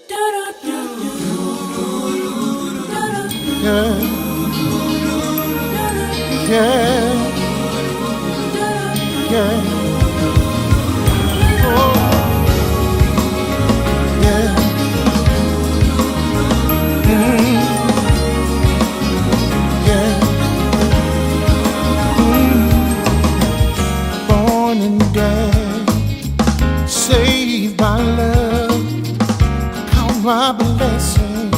Yeah, yeah, yeah. Oh, yeah. Mm, yeah. Born and dead, saved by love, count my blessings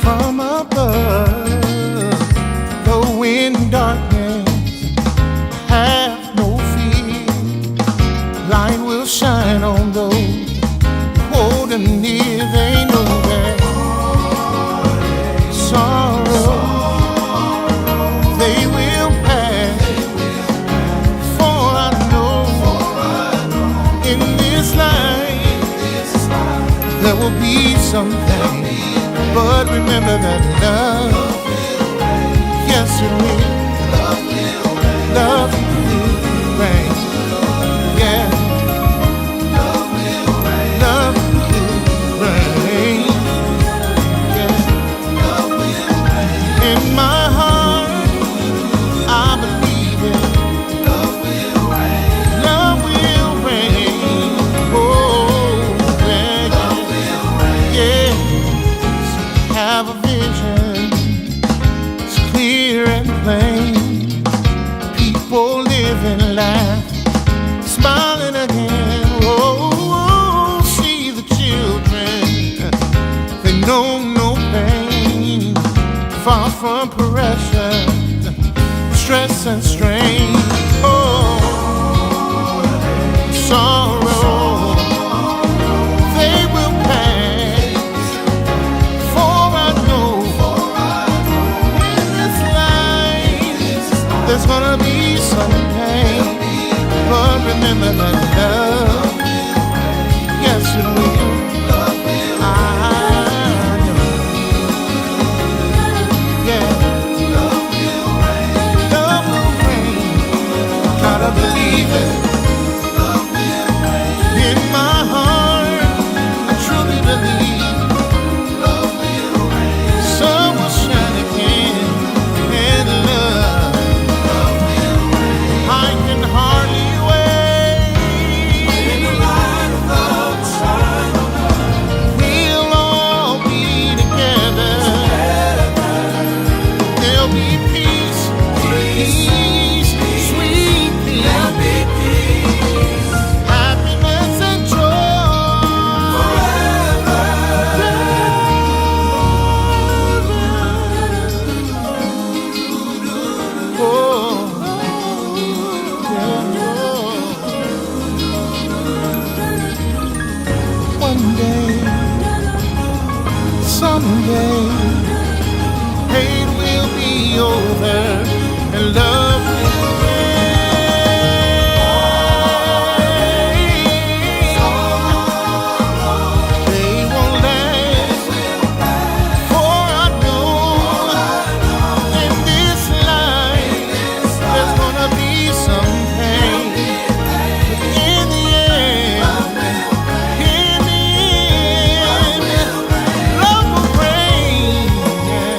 from above. Though in darkness, have no fear. Light will shine on those holding near. They know that sorrow they will pass. For I know in this life there will be something. But remember that love, yes it will. Love will reign. Yeah. Love will reign. Yeah. In my heart, I believe it. Love will reign. Oh, yeah. Yeah. Have a vision, it's clear and plain. People living life, smiling again. Oh, see the children, they know no pain. Far from pressure, stress and strain. Oh, sorrow, they will pass. For I know in this life there's gonna be some pain. But remember that love, yes it will. I know. Yeah. Love will reign. Gotta believe it. In my heart, I truly believe. Sun will shine again, and love, I can hardly wait. We'll all be together. There'll be peace, peace, sweet peace, happiness and joy forever. Oh, yeah. One day, someday, hate will be over and love will reign. They won't last, for I know in this life there's gonna be some pain. In the end, love will reign. Yeah.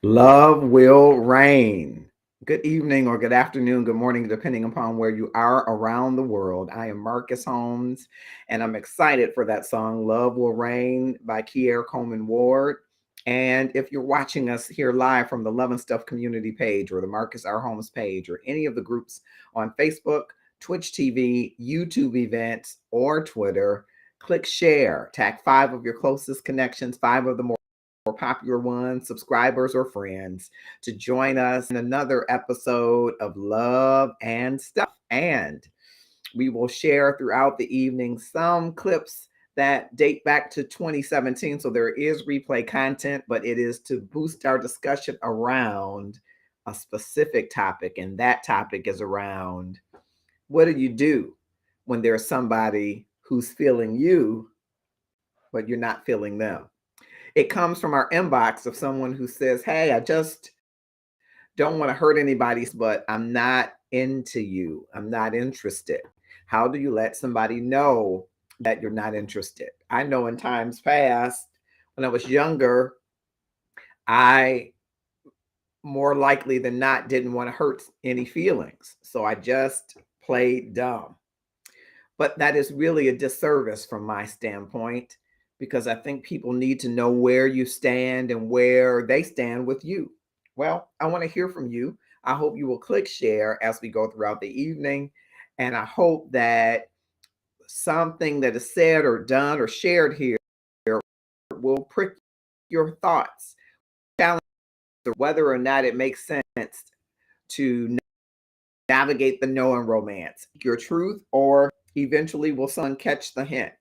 Love will reign. Good evening or good afternoon, good morning, depending upon where you are around the world. I am Marcus Holmes, and I'm excited for that song, Love Will Reign by Kier Coleman Ward. And if you're watching us here live from the Love and Stuff community page or the Marcus R. Holmes page or any of the groups on Facebook, Twitch TV, YouTube events, or Twitter, click share. Tag 5 of your closest connections, 5 of the more popular ones, subscribers, or friends to join us in another episode of Love and Stuff. And we will share throughout the evening some clips that date back to 2017. So there is replay content, but it is to boost our discussion around a specific topic. And that topic is around what do you do when there's somebody who's feeling you, but you're not feeling them? It comes from our inbox of someone who says, "Hey, I just don't want to hurt anybody, but I'm not into you. I'm not interested." How do you let somebody know that you're not interested? I know in times past, when I was younger, I more likely than not didn't want to hurt any feelings. So I just played dumb. But that is really a disservice from my standpoint because I think people need to know where you stand and where they stand with you. Well, I want to hear from you. I hope you will click share as we go throughout the evening. And I hope that something that is said or done or shared here will prick your thoughts, challenge whether or not it makes sense to navigate the knowing romance, your truth, or eventually will someone catch the hint?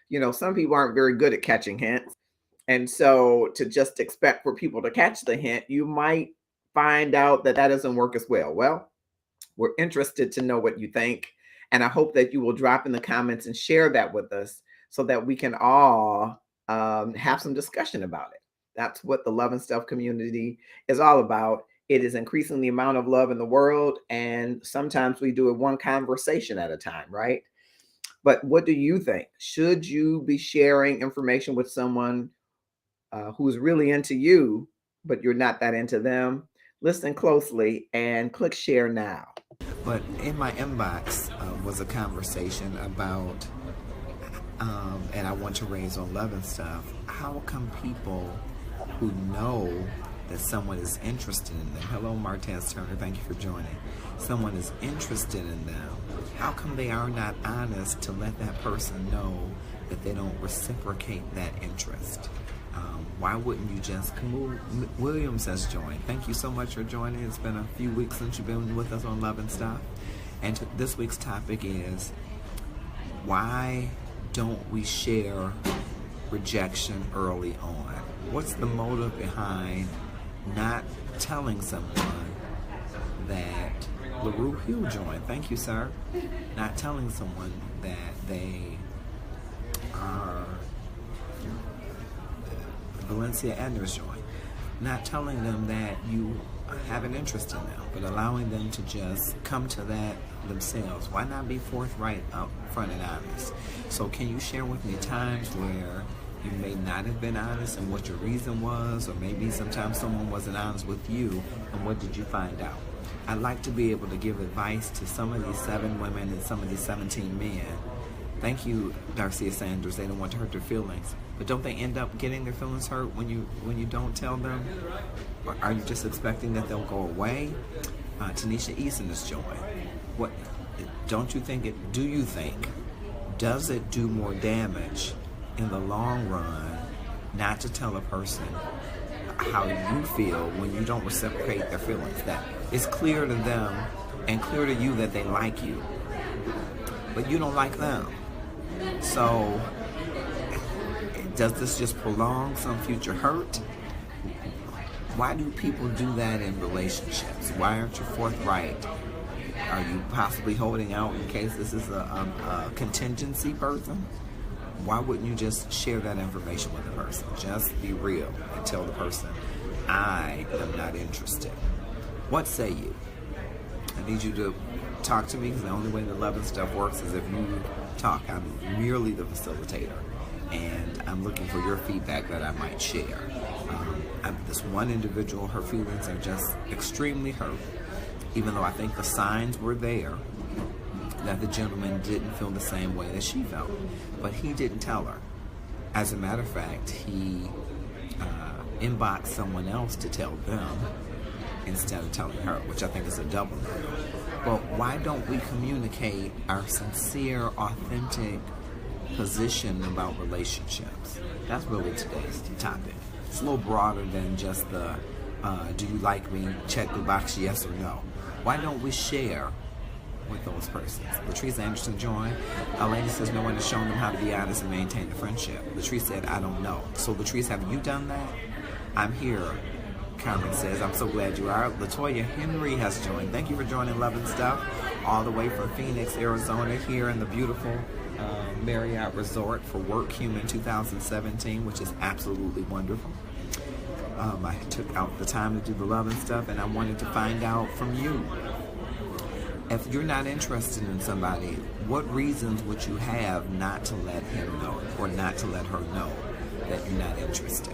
You know, some people aren't very good at catching hints. And so to just expect for people to catch the hint, you might find out that that doesn't work as well. Well, we're interested to know what you think. And I hope that you will drop in the comments and share that with us so that we can all have some discussion about it. That's what the Love and Stuff community is all about. It is increasing the amount of love in the world. And sometimes we do it one conversation at a time, right? But what do you think? Should you be sharing information with someone who's really into you, but you're not that into them? Listen closely and click share now. But in my inbox was a conversation about, and I want to raise on Love and Stuff, how come people who know that someone is interested in them, hello Martez Turner, thank you for joining, someone is interested in them, how come they are not honest to let that person know that they don't reciprocate that interest? Why wouldn't you just, Camille Williams has joined. Thank you so much for joining. It's been a few weeks since you've been with us on Love and Stuff. And this week's topic is, why don't we share rejection early on? What's the motive behind not telling someone that LaRue Hill joined? Thank you, sir. Not telling someone that they are Valencia Anders joined. Not telling them that you have an interest in them, but allowing them to just come to that themselves. Why not be forthright, up front, and honest? So can you share with me times where you may not have been honest and what your reason was, or maybe sometimes someone wasn't honest with you, and what did you find out? I'd like to be able to give advice to some of these 7 women and some of these 17 men. Thank you, Darcia Sanders. They don't want to hurt their feelings, but don't they end up getting their feelings hurt when you don't tell them? Or are you just expecting that they'll go away? Tanisha Eason is joined. What don't you think it? Do you think? Does it do more damage in the long run not to tell a person how you feel when you don't reciprocate their feelings? That it's clear to them and clear to you that they like you, but you don't like them. So does this just prolong some future hurt? Why do people do that in relationships? Why aren't you forthright? Are you possibly holding out in case this is a contingency person? Why wouldn't you just share that information with the person? Just be real and tell the person, I am not interested. What say you? I need you to talk to me, because the only way the Love and Stuff works is if you talk. I'm merely the facilitator, and I'm looking for your feedback that I might share. this one individual, her feelings are just extremely hurt, even though I think the signs were there that the gentleman didn't feel the same way that she felt, but he didn't tell her. As a matter of fact, he inboxed someone else to tell them instead of telling her, which I think is a double no. But why don't we communicate our sincere, authentic position about relationships? That's really today's topic. It's a little broader than just the do you like me, check the box yes or no. Why don't we share with those persons? Latrice Anderson joined. Elena says no one has shown them how to be honest and maintain the friendship. Latrice said, I don't know. So Latrice, have you done that? I'm here. Carmen says, I'm so glad you are. Latoya Henry has joined. Thank you for joining Love and Stuff, all the way from Phoenix, Arizona, here in the beautiful Marriott Resort for Work Human 2017, which is absolutely wonderful. I took out the time to do the Love and Stuff, and I wanted to find out from you. If you're not interested in somebody, what reasons would you have not to let him know or not to let her know that you're not interested?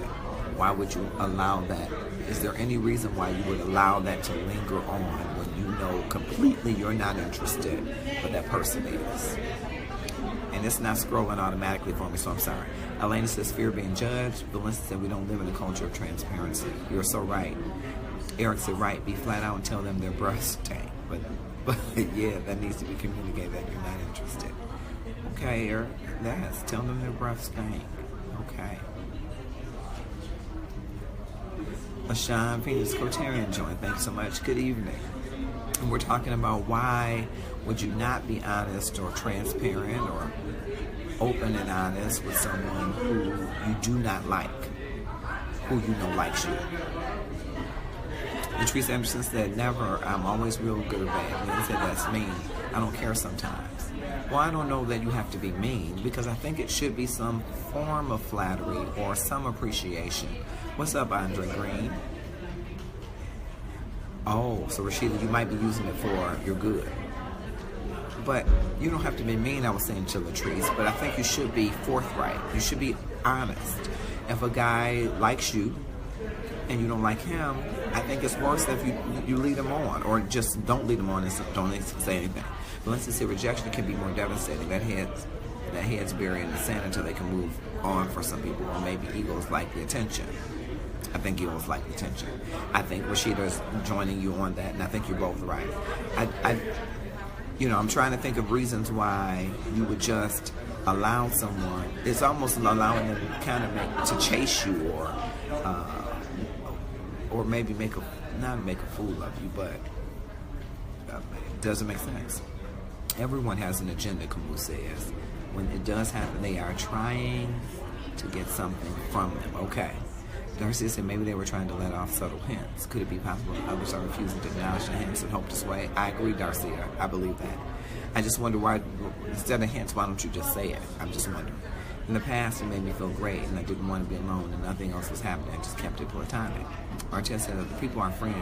Why would you allow that? Is there any reason why you would allow that to linger on when you know completely you're not interested, but that person is? And it's not scrolling automatically for me, so I'm sorry. Elena says, fear of being judged. Valencia said, we don't live in a culture of transparency. You're so right. Eric said, right, be flat out and tell them their breasts stank. But yeah, that needs to be communicated that you're not interested. Okay, Eric, tell them their breasts stank. Okay. Ashan Phoenix Cotarian joined. Thanks so much. Good evening. And we're talking about why would you not be honest or transparent or open and honest with someone who you do not like, who you know likes you. Latrice Anderson said, never. I'm always real good or bad. And then said, that's mean. I don't care sometimes. Well, I don't know that you have to be mean, because I think it should be some form of flattery or some appreciation. What's up, Andre Green? Oh, so Rashida, you might be using it for your good. But you don't have to be mean, I was saying to Latrice, but I think you should be forthright. You should be honest. If a guy likes you and you don't like him, I think it's worse if you lead him on, or just don't lead him on and don't say anything. But let's just say rejection can be more devastating. That head's buried in the sand until they can move on for some people, or maybe egos like the attention. I think egos like the attention. I think Rashida's joining you on that, and I think you're both right. I'm trying to think of reasons why you would just allow someone. It's almost allowing them kind of to chase you, or maybe not make a fool of you, but it doesn't make sense. Everyone has an agenda, Camus says. When it does happen, they are trying to get something from them. Okay. Darcy said maybe they were trying to let off subtle hints. Could it be possible that others are refusing to acknowledge the hints and hope to sway? I agree, Darcy. I believe that. I just wonder why, instead of hints, why don't you just say it? I'm just wondering. In the past, it made me feel great, and I didn't want to be alone, and nothing else was happening. I just kept it platonic. Artest said if people are friends,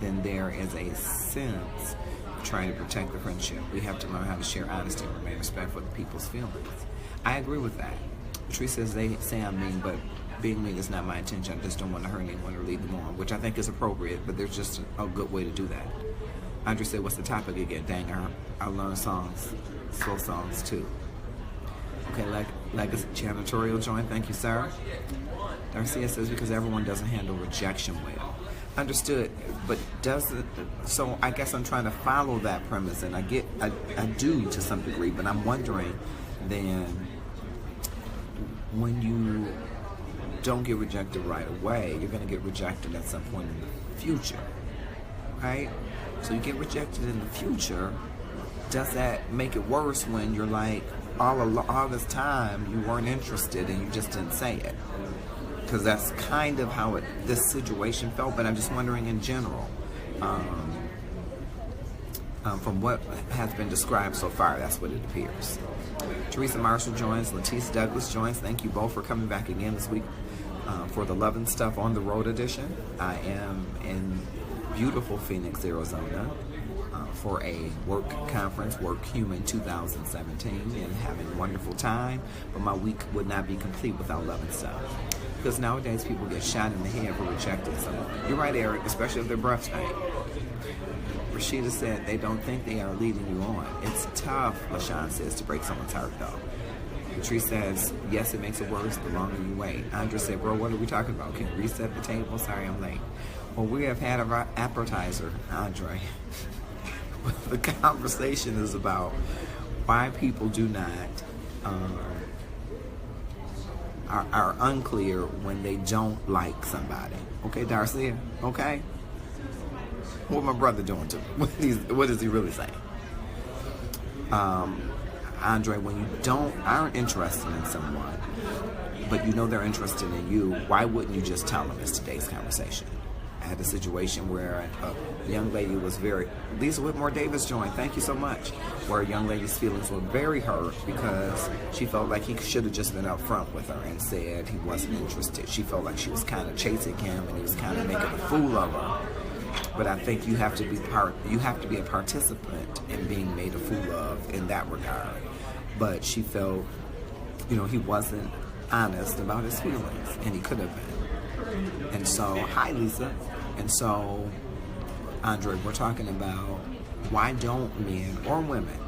then there is a sense of trying to protect the friendship. We have to learn how to share honesty and remain respectful of people's feelings. I agree with that. Patrice says they say I'm mean, but being mean is not my intention. I just don't want to hurt anyone or lead them on, which I think is appropriate, but there's just a good way to do that. Andre said, what's the topic again? Dang, I learn songs, slow songs too. Okay, Legacy Janitorial join. Thank you, sir. Darcia says, because everyone doesn't handle rejection well. Understood, but so I guess I'm trying to follow that premise, and I do to some degree, but I'm wondering then, when you don't get rejected right away, you're going to get rejected at some point in the future, right? So you get rejected in the future. Does that make it worse when you're like, all this time you weren't interested and you just didn't say it? Because that's kind of how this situation felt, but I'm just wondering in general, from what has been described so far, that's what it appears. Teresa Marshall joins, Letice Douglas joins. Thank you both for coming back again this week for the Love and Stuff on the Road edition. I am in beautiful Phoenix, Arizona for a work conference, Work Human 2017, and having a wonderful time, but my week would not be complete without Love and Stuff. Because nowadays people get shot in the head for rejecting someone. You're right, Eric, especially if their breath stank. Rashida said they don't think they are leading you on. It's tough, LaShawn says, to break someone's heart, though. Patrice says, yes, it makes it worse the longer you wait. Andrea said, bro, what are we talking about? Can you reset the table? Sorry, I'm late. Well, we have had an appetizer, Andre. The conversation is about why people do not, are unclear when they don't like somebody. Okay, Darcy? Okay? What my brother doing to me? What is he really saying? Andre, when you aren't interested in someone, but you know they're interested in you, why wouldn't you just tell them? It's today's conversation. I had a situation where a young lady was Lisa Whitmore Davis joined, thank you so much, where a young lady's feelings were very hurt because she felt like he should have just been up front with her and said he wasn't interested. She felt like she was kind of chasing him and he was kind of making a fool of her. But I think you have to be a participant in being made a fool of in that regard. But she felt, he wasn't honest about his feelings, and he could have been. And so, hi Lisa. And so, Andre, we're talking about why don't men or women,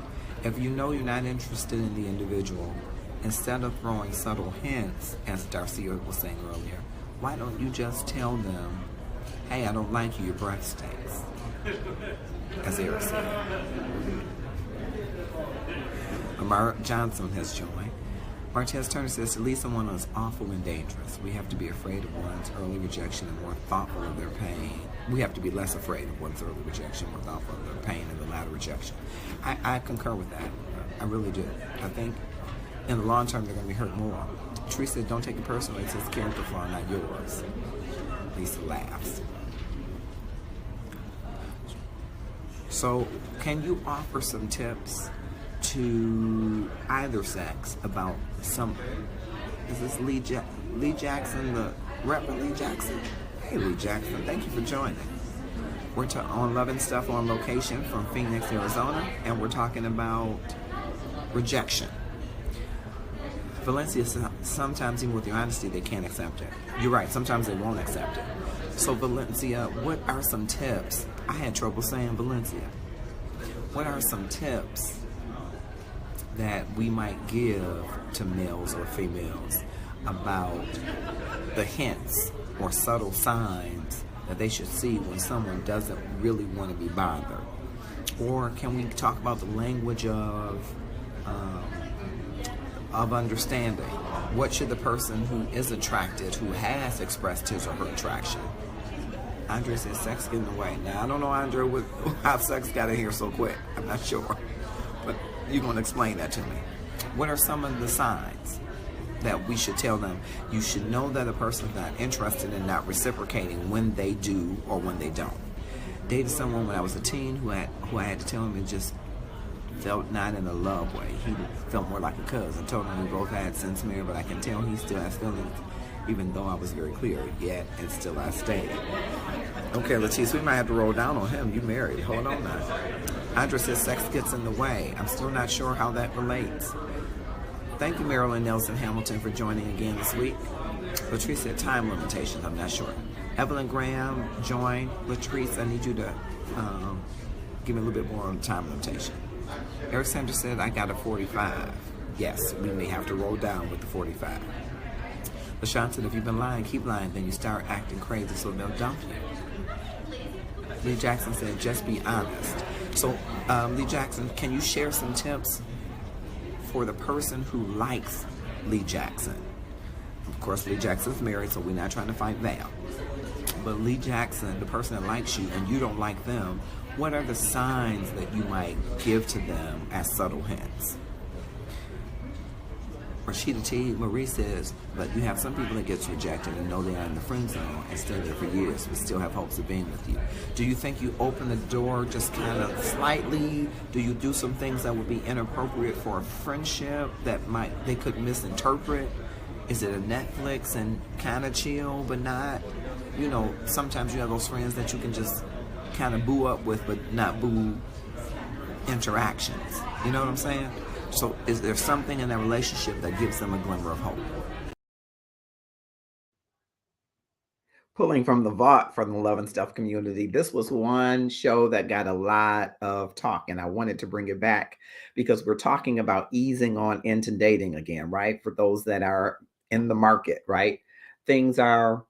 if you know you're not interested in the individual, instead of throwing subtle hints, as Darcy was saying earlier, why don't you just tell them, hey, I don't like you, your breath stinks, as Eric said. Amar Johnson has joined. Martez Turner says, to lead someone is awful and dangerous. We have to be afraid of one's early rejection and more thoughtful of their pain. We have to be less afraid of one's early rejection, more thoughtful of their pain and the latter rejection. I concur with that. I really do. I think in the long term, they're going to be hurt more. Teresa said, don't take it personally. It's his character flaw, not yours. Lisa laughs. So, can you offer some tips to either sex about is this Lee Jackson, the Reverend Lee Jackson? Hey Lee Jackson, thank you for joining. We're on Love and Stuff on location from Phoenix, Arizona, and we're talking about rejection. Valencia, sometimes even with your honesty, they can't accept it. You're right, sometimes they won't accept it. So Valencia, what are some tips? I had trouble saying Valencia. What are some tips that we might give to males or females about the hints or subtle signs that they should see when someone doesn't really want to be bothered? Or can we talk about the language of understanding? What should the person who is attracted, who has expressed his or her attraction? Andre says sex get in the way. Now, I don't know, Andre, how sex got in here so quick. I'm not sure. But you're going to explain that to me. What are some of the signs that we should tell them? You should know that a person's not interested in not reciprocating when they do or when they don't. Dated someone when I was a teen who I had to tell him it just felt not in a love way. He felt more like a cousin. Told him we both had since married, but I can tell he still has feelings, even though I was very clear, yet and still I stayed. Okay, Letice, we might have to roll down on him. You married. Hold on now. Andrea says sex gets in the way. I'm still not sure how that relates. Thank you, Marilyn Nelson Hamilton, for joining again this week. Latrice said time limitations. I'm not sure. Evelyn Graham joined. Latrice, I need you to give me a little bit more on the time limitation. Eric Sanders said, I got a 45. Yes, we may have to roll down with the 45. LaShawn said, if you've been lying, keep lying, then you start acting crazy, so they'll dump you. Lee Jackson said, just be honest. So, Lee Jackson, can you share some tips for the person who likes Lee Jackson? Of course, Lee Jackson's married, so we're not trying to fight Val. But Lee Jackson, the person that likes you and you don't like them, what are the signs that you might give to them as subtle hints? Rashida T. Marie says, but you have some people that gets rejected and know they are in the friend zone and stay there for years but still have hopes of being with you. Do you think you open the door just kind of slightly? Do you do some things that would be inappropriate for a friendship that they could misinterpret? Is it a Netflix and kind of chill but not? You know, sometimes you have those friends that you can just kind of boo up with but not boo interactions. You know what I'm saying? So is there something in that relationship that gives them a glimmer of hope? pulling from the vault from the Love and Stuff community. This was one show that got a lot of talk, and I wanted to bring it back because we're talking about easing on into dating again, right? For those that are in the market, right? Things are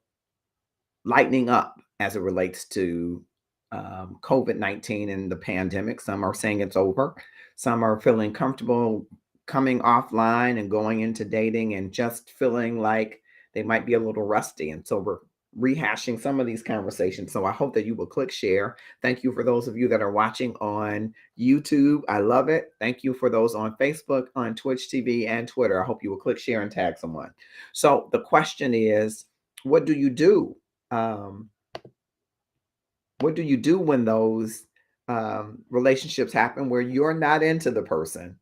lightening up as it relates to COVID-19 and the pandemic. Some are saying it's over. Some are feeling comfortable coming offline and going into dating and just feeling like they might be a little rusty. And so we're rehashing some of these conversations. So I hope that you will click share. Thank you for those of you that are watching on YouTube. I love it. Thank you for those on Facebook, on Twitch TV, and Twitter. I hope you will click share and tag someone. So the question is, what do you do? What do you do when those relationships happen where you're not into the person,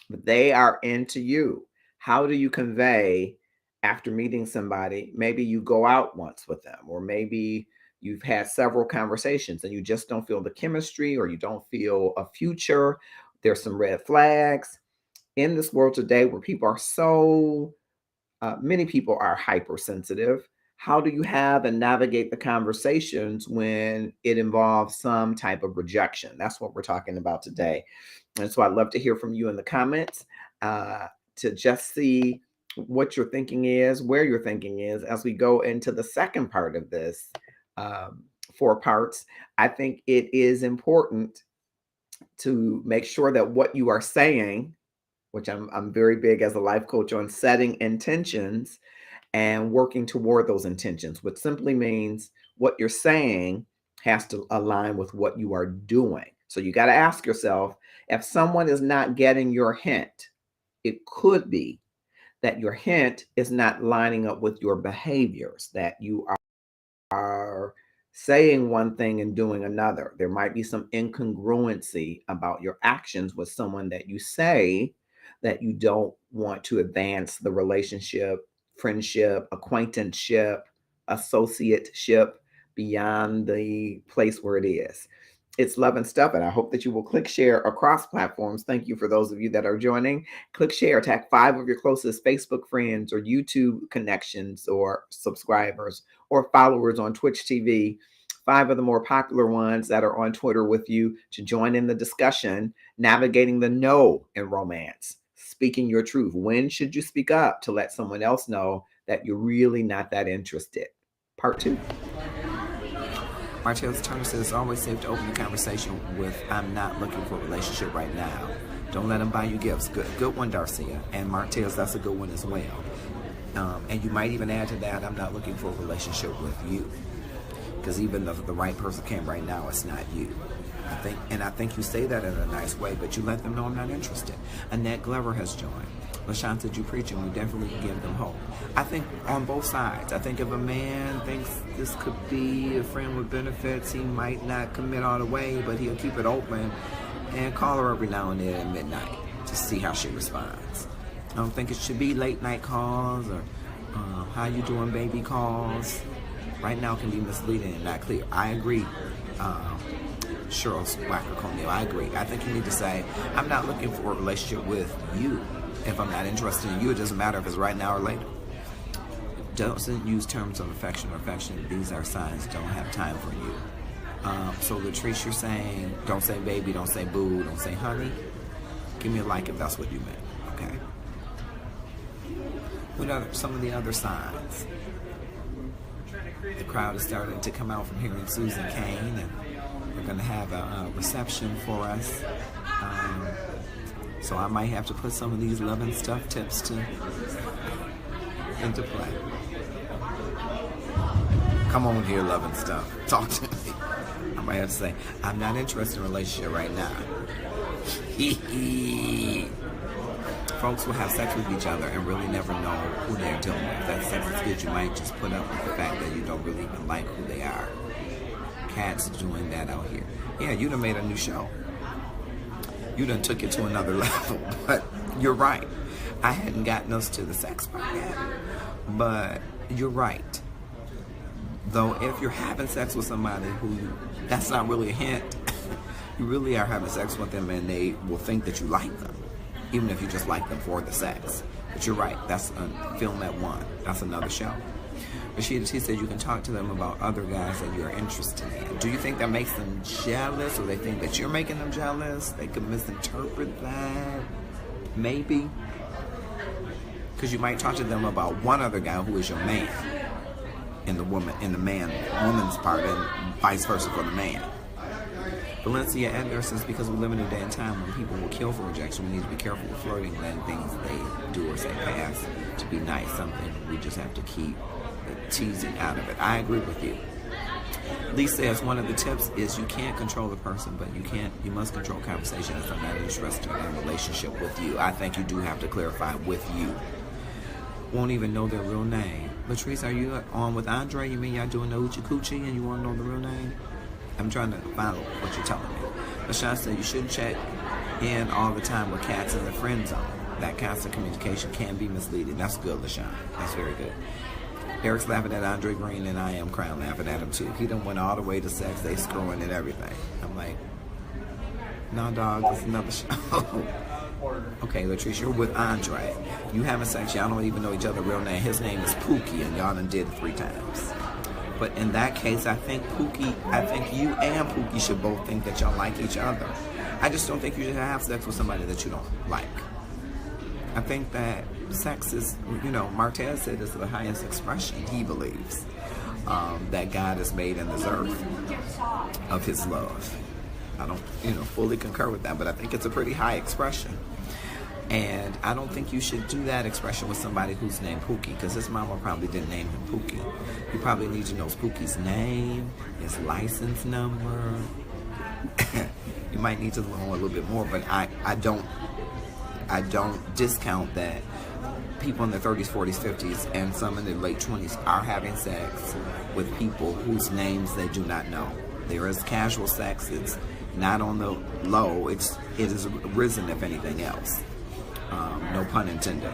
but they are into you? How do you convey after meeting somebody? Maybe you go out once with them, or maybe you've had several conversations and you just don't feel the chemistry, or you don't feel a future. There's some red flags in this world today where people are so many people are hypersensitive. How do you have and navigate the conversations when it involves some type of rejection? That's what we're talking about today. And so I'd love to hear from you in the comments to just see what your thinking is, where your thinking is as we go into the second part of this 4 parts. I think it is important to make sure that what you are saying, which I'm very big as a life coach on setting intentions and working toward those intentions, which simply means what you're saying has to align with what you are doing. So you got to ask yourself, if someone is not getting your hint, it could be that your hint is not lining up with your behaviors, that you are saying one thing and doing another. There might be some incongruency about your actions with someone that you say that you don't want to advance the relationship, friendship, acquaintanceship, associateship beyond the place where it is. It's Love and Stuff, and I hope that you will click share across platforms. Thank you for those of you that are joining. Click share, tag 5 of your closest Facebook friends or YouTube connections or subscribers or followers on Twitch TV. 5 of the more popular ones that are on Twitter with you to join in the discussion, navigating the no in romance, speaking your truth. When should you speak up to let someone else know that you're really not that interested? Part 2. Martell's Turner says it's always safe to open the conversation with, I'm not looking for a relationship right now. Don't let them buy you gifts. Good one, Darcia. And Martell's, that's a good one as well. And you might even add to that, I'm not looking for a relationship with you. Because even though the right person came right now, it's not you. I think you say that in a nice way, but you let them know I'm not interested. Annette Glover has joined. LaShawn said, you preaching, we definitely give them hope. I think on both sides. I think if a man thinks this could be a friend with benefits, he might not commit all the way, but he'll keep it open and call her every now and then at midnight to see how she responds. I don't think it should be late night calls or how you doing baby calls. Right now can be misleading and not clear. I agree. Cheryl Wacker Cornell, I agree. I think you need to say, I'm not looking for a relationship with you. If I'm not interested in you, it doesn't matter if it's right now or later. Don't use terms of affection or affection. These are signs, don't have time for you. So Latrice, you're saying, don't say baby, don't say boo, don't say honey. Give me a like if that's what you meant, okay? What are some of the other signs? The crowd is starting to come out from hearing Susan Cain, and they're going to have a reception for us. So I might have to put some of these Love and Stuff tips into play. Come on here, Love and Stuff. Talk to me. I might have to say, I'm not interested in a relationship right now. Folks will have sex with each other and really never know who they're dealing with. If that sex is good, you might just put up with the fact that you don't really even like who they are. Cats doing that out here. Yeah, you done made a new show. You done took it to another level, but you're right. I hadn't gotten us to the sex part yet, but you're right. Though if you're having sex with somebody who, that's not really a hint, you really are having sex with them and they will think that you like them, even if you just like them for the sex. But you're right, that's a film at 1. That's another show. But she said you can talk to them about other guys that you're interested in. Do you think that makes them jealous, or they think that you're making them jealous? They could misinterpret that. Maybe. Because you might talk to them about one other guy who is your man in the woman's part, and vice versa for the man. Valencia Edgar says, because we live in a day and time when people will kill for rejection, we need to be careful with flirting, letting things they do or say pass to be nice. Something we just have to keep the teasing out of it. I agree with you. Lee says one of the tips is you can't control the person, but you must control conversation if I'm not interested in a relationship with you. I think you do have to clarify with you. Won't even know their real name. Latrice, are you on with Andre? You mean y'all doing the hoochie coochie and you want to know the real name? I'm trying to follow what you're telling me. LaShawn said you shouldn't check in all the time with cats in the friend zone. That constant communication can be misleading. That's good, LaShawn. That's very good. Eric's laughing at Andre Green, and I am crying laughing at him too. He done went all the way to sex. They screwing and everything. I'm like, no, dog, this is another show. Okay, Latrice, you're with Andre. You having sex. Y'all don't even know each other's real name. His name is Pookie, and y'all done did it 3 times. But in that case, I think you and Pookie should both think that y'all like each other. I just don't think you should have sex with somebody that you don't like. I think that sex is, Martez said it's the highest expression, he believes, that God has made in this earth of his love. I don't, fully concur with that, but I think it's a pretty high expression. And I don't think you should do that expression with somebody who's named Pookie, because his mama probably didn't name him Pookie. You probably need to know Pookie's name, his license number. You might need to know a little bit more, but I don't discount that people in their 30s, 40s, 50s, and some in their late 20s are having sex with people whose names they do not know. There is casual sex. It's not on the low. It has risen, if anything else. No pun intended.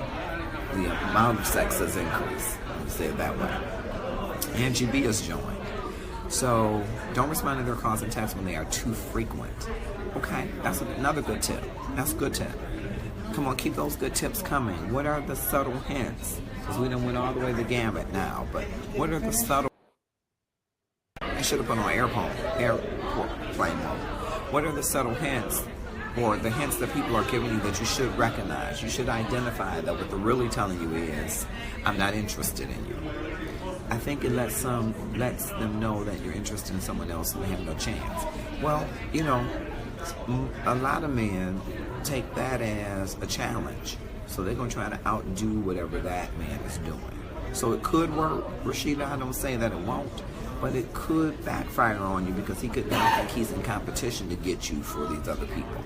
The amount of sex has increased. Let me say it that way. Angie B has joined. So don't respond to their calls and texts when they are too frequent. Okay, that's another good tip. That's a good tip. Come on, keep those good tips coming. What are the subtle hints? Because we done went all the way to the gambit now, but what are the subtle... I should have put on airplane mode. What are the subtle hints, or the hints that people are giving you that you should recognize? You should identify that what they're really telling you is, I'm not interested in you. I think it lets them know that you're interested in someone else and they have no chance. Well, a lot of men take that as a challenge. So they're going to try to outdo whatever that man is doing. So it could work, Rashida. I don't say that it won't. But it could backfire on you because he could think he's in competition to get you for these other people.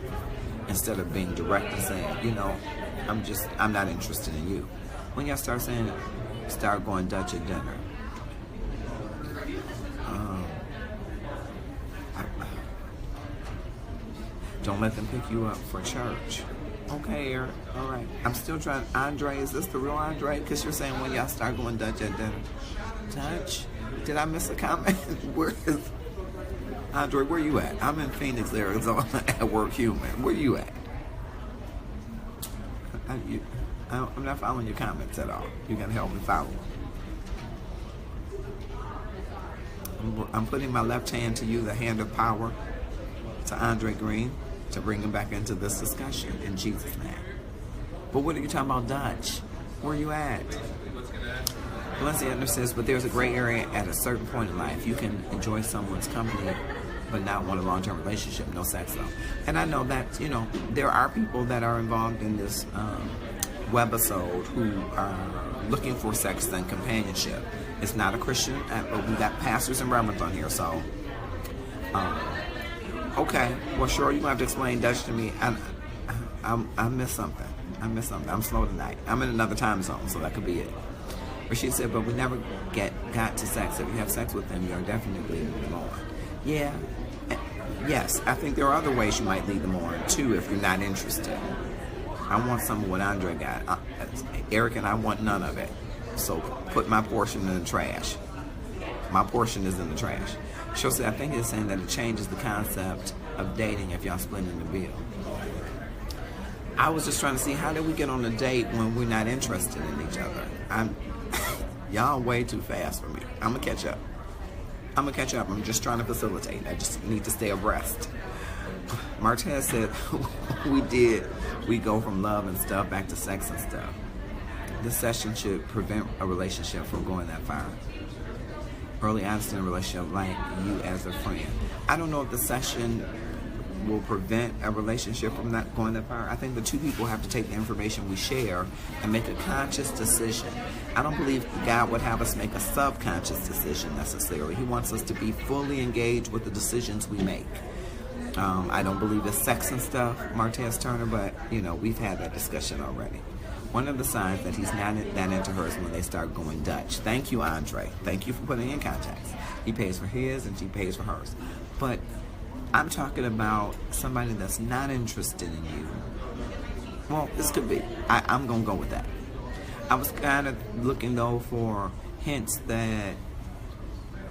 Instead of being direct and saying, I'm not interested in you. When y'all start going Dutch at dinner. Don't let them pick you up for church. Okay, Eric. All right. I'm still trying. Andre, is this the real Andre? Because you're saying when y'all start going Dutch at dinner. Dutch? Did I miss a comment? Where is Andre? Where you at? I'm in Phoenix, Arizona at Work Human. Where you at? I'm not following your comments at all. You're going to help me follow them. I'm putting my left hand to you, the hand of power, to Andre Green, to bring him back into this discussion in Jesus' name. But what are you talking about, Dutch? Where you at? Valencia says, but there's a gray area at a certain point in life. You can enjoy someone's company, but not want a long-term relationship. No sex, though. And I know that, there are people that are involved in this webisode who are looking for sex and companionship. It's not a Christian, but we got pastors and reverends on here, so... okay, well, sure, you're going to have to explain Dutch to me. I missed something. I'm slow tonight. I'm in another time zone, so that could be it. Or she said, but we never got to sex. If you have sex with them, you're definitely leading them on. Yeah. Yes, I think there are other ways you might lead them on, too, if you're not interested. I want some of what Andre got. Eric and I want none of it. So put my portion in the trash. My portion is in the trash. She'll say, I think it's saying that it changes the concept of dating if y'all splitting the bill. I was just trying to see, how did we get on a date when we're not interested in each other? Y'all way too fast for me. I'm gonna catch up. I'm gonna catch up. I'm just trying to facilitate. I just need to stay abreast. Martez said we go from love and stuff back to sex and stuff. This session should prevent a relationship from going that far. Early honesty in a relationship, like you as a friend. I don't know if the session will prevent a relationship from not going that far. I think the two people have to take the information we share and make a conscious decision. I don't believe God would have us make a subconscious decision necessarily. He wants us to be fully engaged with the decisions we make. I don't believe it's sex and stuff, Martez Turner, but we've had that discussion already. One of the signs that he's not that into her is when they start going Dutch. Thank you, Andre. Thank you for putting in context. He pays for his and she pays for hers. But I'm talking about somebody that's not interested in you. Well, this could be. I'm going to go with that. I was kind of looking, though, for hints that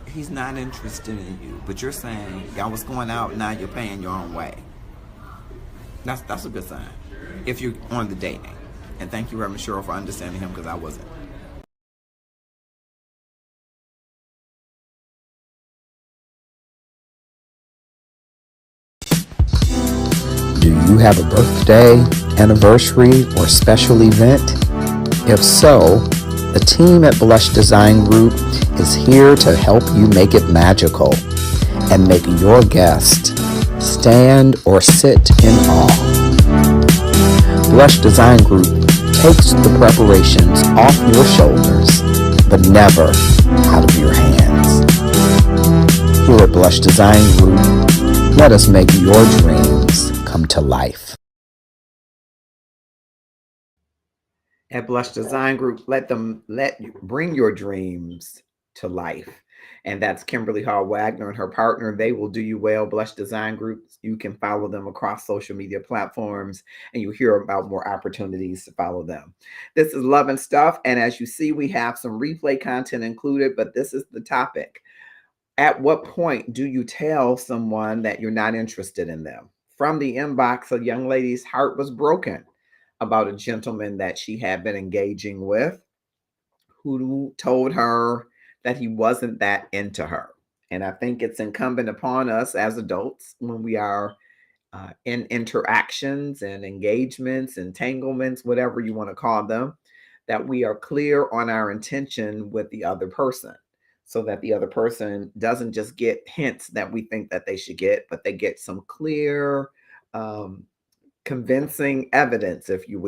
he's not interested in you. But you're saying, y'all was going out, now you're paying your own way. That's a good sign if you're on the dating. And thank you, Reverend Cheryl, for understanding him, because I wasn't. Do you have a birthday, anniversary, or special event? If so, the team at Blush Design Group is here to help you make it magical and make your guest stand or sit in awe. Blush Design Group takes the preparations off your shoulders, but never out of your hands. Here at Blush Design Group, let us make your dreams come to life. At Blush Design Group, let you bring your dreams to life. And that's Kimberly Hall Wagner and her partner. They will do you well. Blush Design Group, you can follow them across social media platforms and you hear about more opportunities to follow them. This is Love and Stuff. And as you see, we have some replay content included, but this is the topic. At what point do you tell someone that you're not interested in them? From the inbox, a young lady's heart was broken about a gentleman that she had been engaging with who told her that he wasn't that into her. And I think it's incumbent upon us as adults when we are in interactions and engagements, entanglements, whatever you want to call them, that we are clear on our intention with the other person so that the other person doesn't just get hints that we think that they should get, but they get some clear, convincing evidence, if you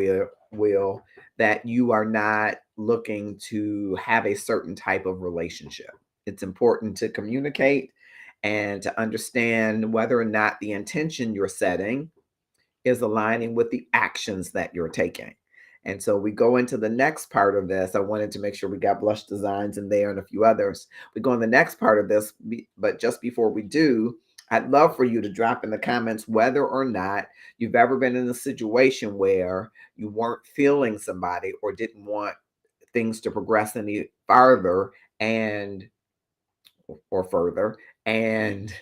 will, that you are not looking to have a certain type of relationship. It's important to communicate and to understand whether or not the intention you're setting is aligning with the actions that you're taking. And so we go into the next part of this. I wanted to make sure we got Blush Designs in there and a few others. We go in the next part of this, but just before we do, I'd love for you to drop in the comments whether or not you've ever been in a situation where you weren't feeling somebody or didn't want things to progress any farther and or further, and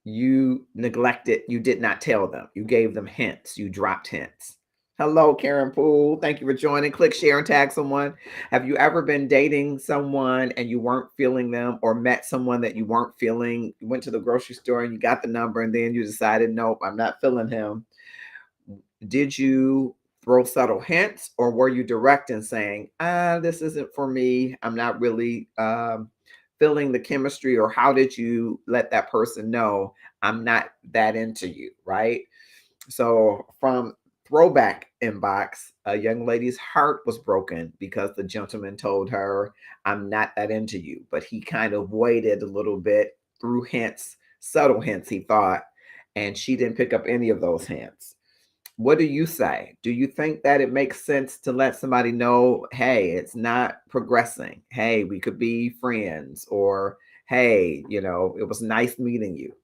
you neglected, you did not tell them, you gave them hints, you dropped hints. Hello, Karen Poole. Thank you for joining. Click share and tag someone. Have you ever been dating someone and you weren't feeling them, or met someone that you weren't feeling? You went to the grocery store and you got the number and then you decided, nope, I'm not feeling him. Did you throw subtle hints, or were you direct in saying, this isn't for me? I'm not really feeling the chemistry, or how did you let that person know I'm not that into you, right? So from throwback inbox, a young lady's heart was broken because the gentleman told her, I'm not that into you. But he kind of waited a little bit, through hints, subtle hints, he thought, and she didn't pick up any of those hints. What do you say? Do you think that it makes sense to let somebody know, hey, it's not progressing? Hey, we could be friends, or hey, it was nice meeting you.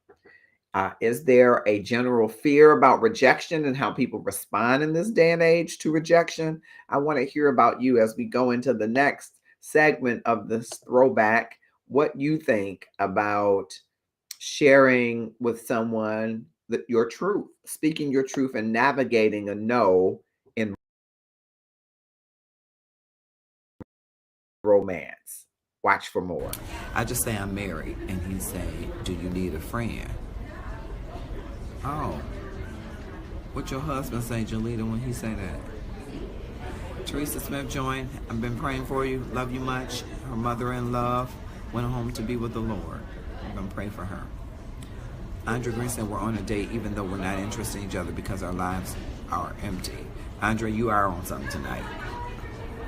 Is there a general fear about rejection and how people respond in this day and age to rejection? I want to hear about you as we go into the next segment of this throwback, what you think about sharing with someone that your truth, speaking your truth and navigating a no in romance. Watch for more. I just say I'm married, and he say, "Do you need a friend?" Oh, what your husband say, Jolita, when he say that? Teresa Smith joined. I've been praying for you. Love you much. Her mother in love went home to be with the Lord. I'm gonna pray for her. Andre Green said we're on a date even though we're not interested in each other because our lives are empty. Andre, you are on something tonight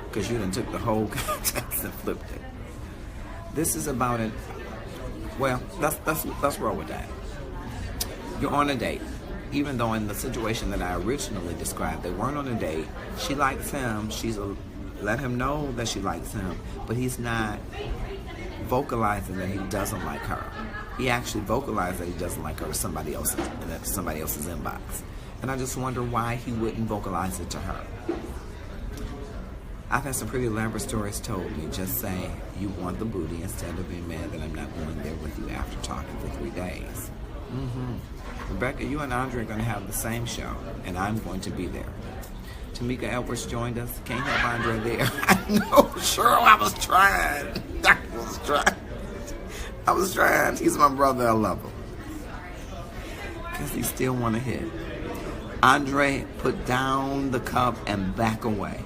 because you done took the whole context and flipped it. This is about it. Well, let's roll with that. You're on a date, even though in the situation that I originally described, they weren't on a date. She likes him. Let him know that she likes him, but he's not vocalizing that he doesn't like her. He actually vocalized that he doesn't like her to somebody else's inbox. And I just wonder why he wouldn't vocalize it to her. I've had some pretty elaborate stories told me. Just say you want the booty instead of being mad that I'm not going there with you after talking for 3 days. Rebecca, you and Andre are going to have the same show, and I'm going to be there. Tamika Edwards joined us. Can't have Andre there. I know, Cheryl, I was trying. He's my brother. I love him. Because he still want to hit. Andre, put down the cup and back away.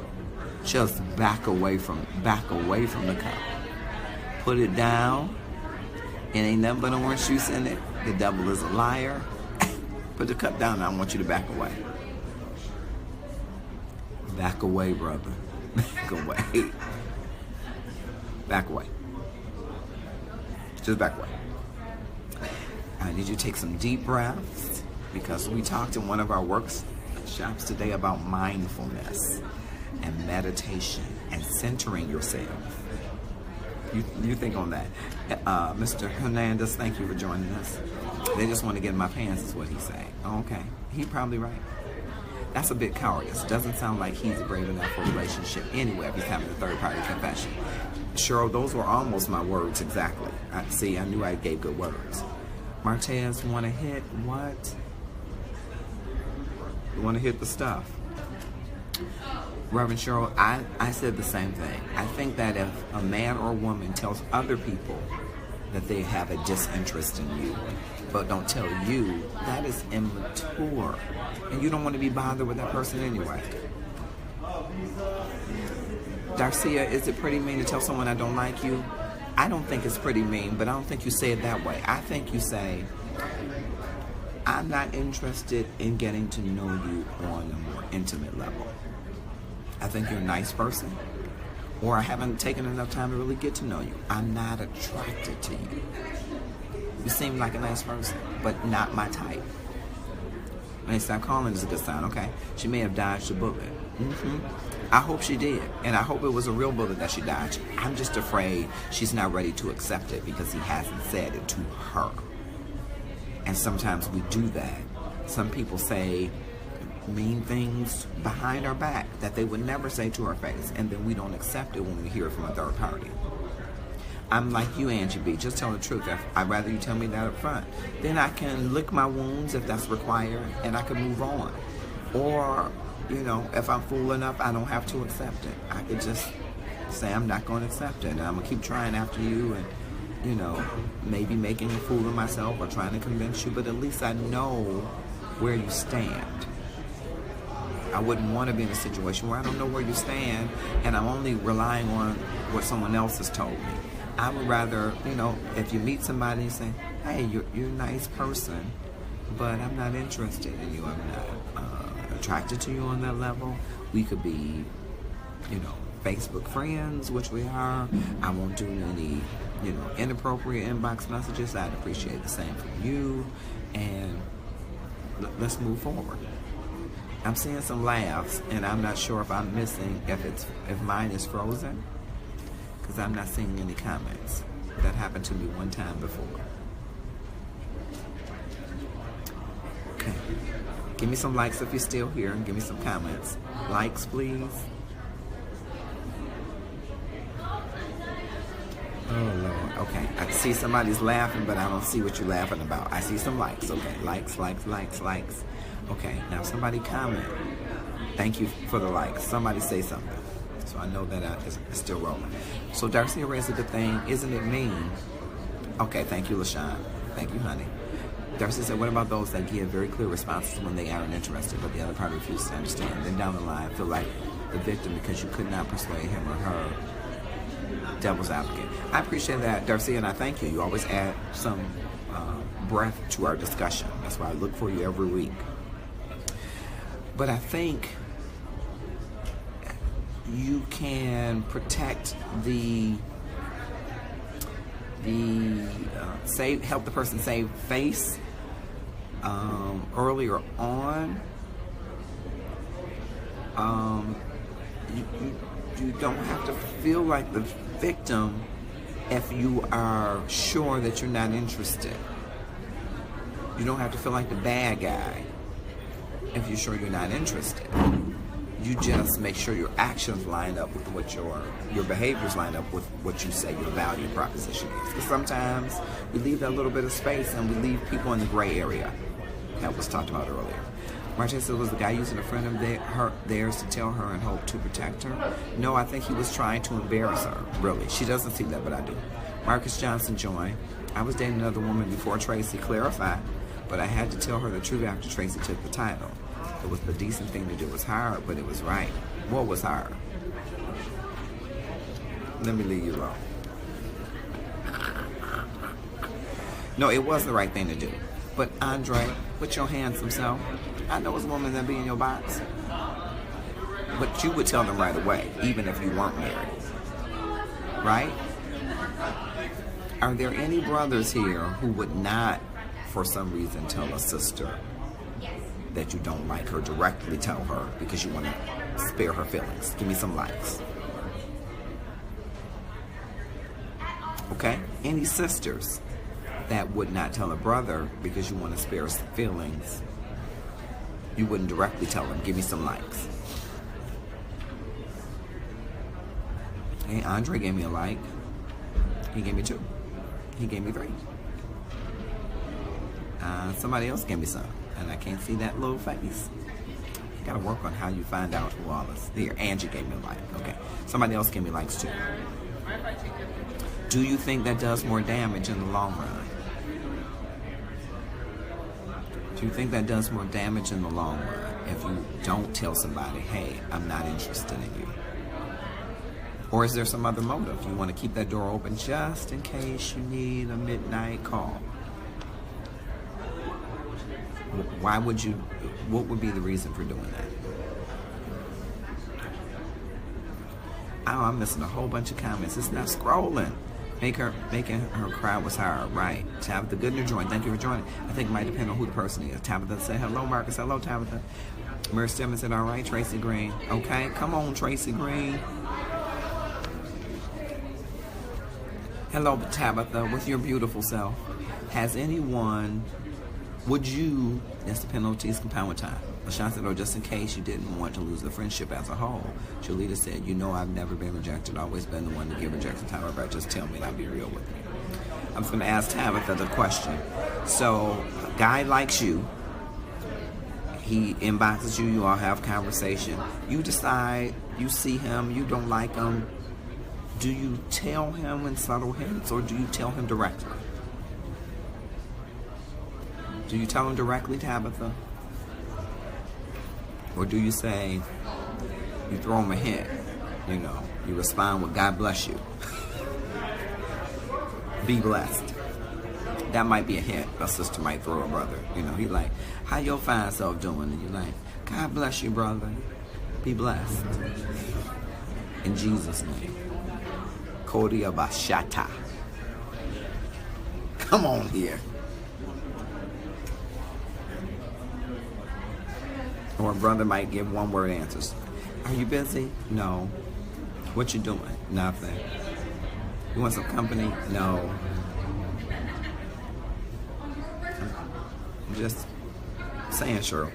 Just back away from the cup. Put it down. It ain't nothing but orange juice in it. The devil is a liar. Put the cup down. I want you to back away. Back away, brother. Back away. Back away. Just back away. I need you to take some deep breaths because we talked in one of our workshops today about mindfulness and meditation and centering yourself. You think on that. Mr. Hernandez, thank you for joining us. They just want to get in my pants is what he's saying. Okay. He probably right. That's a bit cowardice. Doesn't sound like he's brave enough for a relationship anyway if he's having a third-party confession. Cheryl, those were almost my words exactly. I knew I gave good words. Martez, want to hit what? You want to hit the stuff. Reverend Cheryl, I said the same thing. I think that if a man or a woman tells other people that they have a disinterest in you, but don't tell you, that is immature. And you don't want to be bothered with that person anyway. Darcia, is it pretty mean to tell someone I don't like you? I don't think it's pretty mean, but I don't think you say it that way. I think you say, I'm not interested in getting to know you on a more intimate level. I think you're a nice person, or I haven't taken enough time to really get to know you. I'm not attracted to you. You seem like a nice person, but not my type. When they stop calling is a good sign, okay? She may have dodged a bullet. I hope she did, and I hope it was a real bullet that she dodged. I'm just afraid she's not ready to accept it because he hasn't said it to her. And sometimes we do that. Some people say mean things behind our back that they would never say to our face, and then we don't accept it when we hear it from a third party. I'm like you, Angie B. Just tell the truth. I'd rather you tell me that up front. Then I can lick my wounds if that's required, and I can move on. Or, if I'm fool enough, I don't have to accept it. I could just say I'm not going to accept it, and I'm going to keep trying after you and, maybe making a fool of myself or trying to convince you, but at least I know where you stand. I wouldn't want to be in a situation where I don't know where you stand and I'm only relying on what someone else has told me. I would rather, if you meet somebody and say, hey, you're a nice person, but I'm not interested in you. I'm not attracted to you on that level. We could be, Facebook friends, which we are. I won't do any, inappropriate inbox messages. I'd appreciate the same from you. And let's move forward. I'm seeing some laughs, and I'm not sure if I'm missing, if mine is frozen, because I'm not seeing any comments. That happened to me one time before. Okay. Give me some likes if you're still here, and give me some comments. Likes, please. Oh, Lord. Okay. I see somebody's laughing, but I don't see what you're laughing about. I see some likes. Okay. Likes. Okay. Now, somebody comment. Thank you for the likes. Somebody say something. So I know that it's still rolling. So Darcy raised a good thing. Isn't it mean? Okay, thank you, LaShawn. Thank you, honey. Darcy said, what about those that give very clear responses when they aren't interested, but the other party refuses to understand? Then down the line, feel like the victim because you could not persuade him or her. Devil's advocate. I appreciate that, Darcy, and I thank you. You always add some breath to our discussion. That's why I look for you every week. But I think you can protect help the person save face earlier on. You don't have to feel like the victim if you are sure that you're not interested. You don't have to feel like the bad guy if you're sure you're not interested. You just make sure your actions line up with what your behaviors line up with what you say your value proposition is. Because sometimes we leave that little bit of space and we leave people in the gray area that was talked about earlier. Martin said, was the guy using a friend of theirs to tell her and hope to protect her? No, I think he was trying to embarrass her, really. She doesn't see that, but I do. Marcus Johnson joined. I was dating another woman before Tracy clarified, but I had to tell her the truth after Tracy took the title. It was the decent thing to do. It was hard, but it was right. What was hard? Let me leave you alone. No, it was the right thing to do. But Andre, with your handsome self, I know it's a woman that be in your box. But you would tell them right away, even if you weren't married. Right? Are there any brothers here who would not, for some reason, tell a sister that you don't like her, directly tell her because you want to spare her feelings? Give me some likes. Okay? Any sisters that would not tell a brother because you want to spare feelings, you wouldn't directly tell them? Give me some likes. Hey, Andre gave me a like. He gave me 2. He gave me 3. Somebody else gave me some, and I can't see that little face. You gotta work on how you find out who all is here. Angie gave me a like. Okay. Somebody else gave me likes too. Do you think that does more damage in the long run? Do you think that does more damage in the long run if you don't tell somebody, hey, I'm not interested in you? Or is there some other motive? You want to keep that door open just in case you need a midnight call? Why would you, what would be the reason for doing that? Oh, I'm missing a whole bunch of comments. It's not scrolling. Making her cry was hard, right? Tabitha Goodner joined. Thank you for joining. I think it might depend on who the person is. Tabitha said, hello, Marcus. Hello, Tabitha. Mary Stillman said, all right, Tracy Green. Okay, come on, Tracy Green. Hello, Tabitha, with your beautiful self. Has anyone, would you, that's the penalties compound with time. LaShawn said, oh, just in case you didn't want to lose the friendship as a whole. Jolita said, you know I've never been rejected, always been the one to give rejection time, but just tell me and I'll be real with you. I'm just going to ask Tabitha the question. So, a guy likes you. He inboxes you, you all have conversation. You decide, you see him, you don't like him. Do you tell him in subtle hints or do you tell him directly? Do you tell him directly, Tabitha? Or do you say, you throw him a hint, you know, you respond with God bless you. Be blessed. That might be a hint a sister might throw a brother. You know, he like, how your fine self doing? And you like, God bless you, brother. Be blessed. In Jesus' name. Kodia Bashata. Come on here. Or a brother might give one-word answers. Are you busy? No. What you doing? Nothing. You want some company? No. I'm just saying, Cheryl.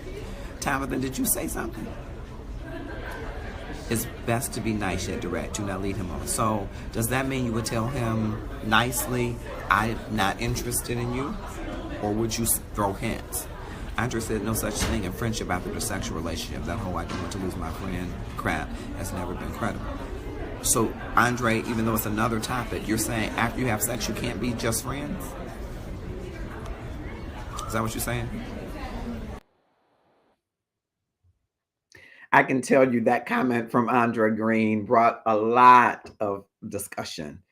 Tabitha, did you say something? It's best to be nice yet direct. Do not lead him on. So, does that mean you would tell him nicely, I'm not interested in you? Or would you throw hints? Andre said no such thing in friendship after the sexual relationship. That whole I don't want to lose my friend crap has never been credible. So, Andre, even though it's another topic, you're saying after you have sex, you can't be just friends? Is that what you're saying? I can tell you that comment from Andre Green brought a lot of discussion.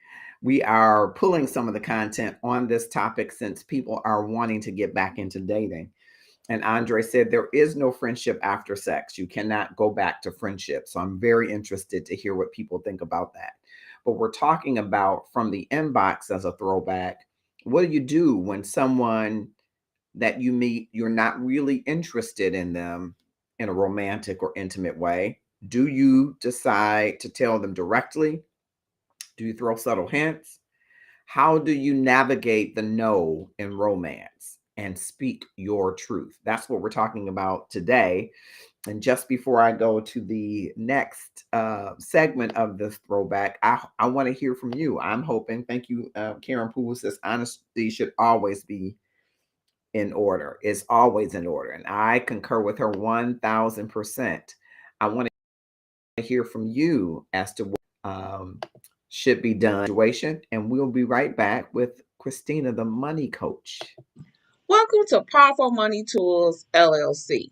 We are pulling some of the content on this topic since people are wanting to get back into dating. And Andre said there is no friendship after sex. You cannot go back to friendship. So I'm very interested to hear what people think about that. But we're talking about from the inbox as a throwback. What do you do when someone that you meet, you're not really interested in them in a romantic or intimate way? Do you decide to tell them directly? Do you throw subtle hints? How do you navigate the no in romance and speak your truth? That's what we're talking about today. And just before I go to the next segment of this throwback, I want to hear from you. I'm hoping, thank you, Karen Poole says, honesty should always be in order. It's always in order. And I concur with her 1000%. I want to hear from you as to what should be done situation. And we'll be right back with Christina, the money coach. Welcome to Powerful Money Tools, LLC.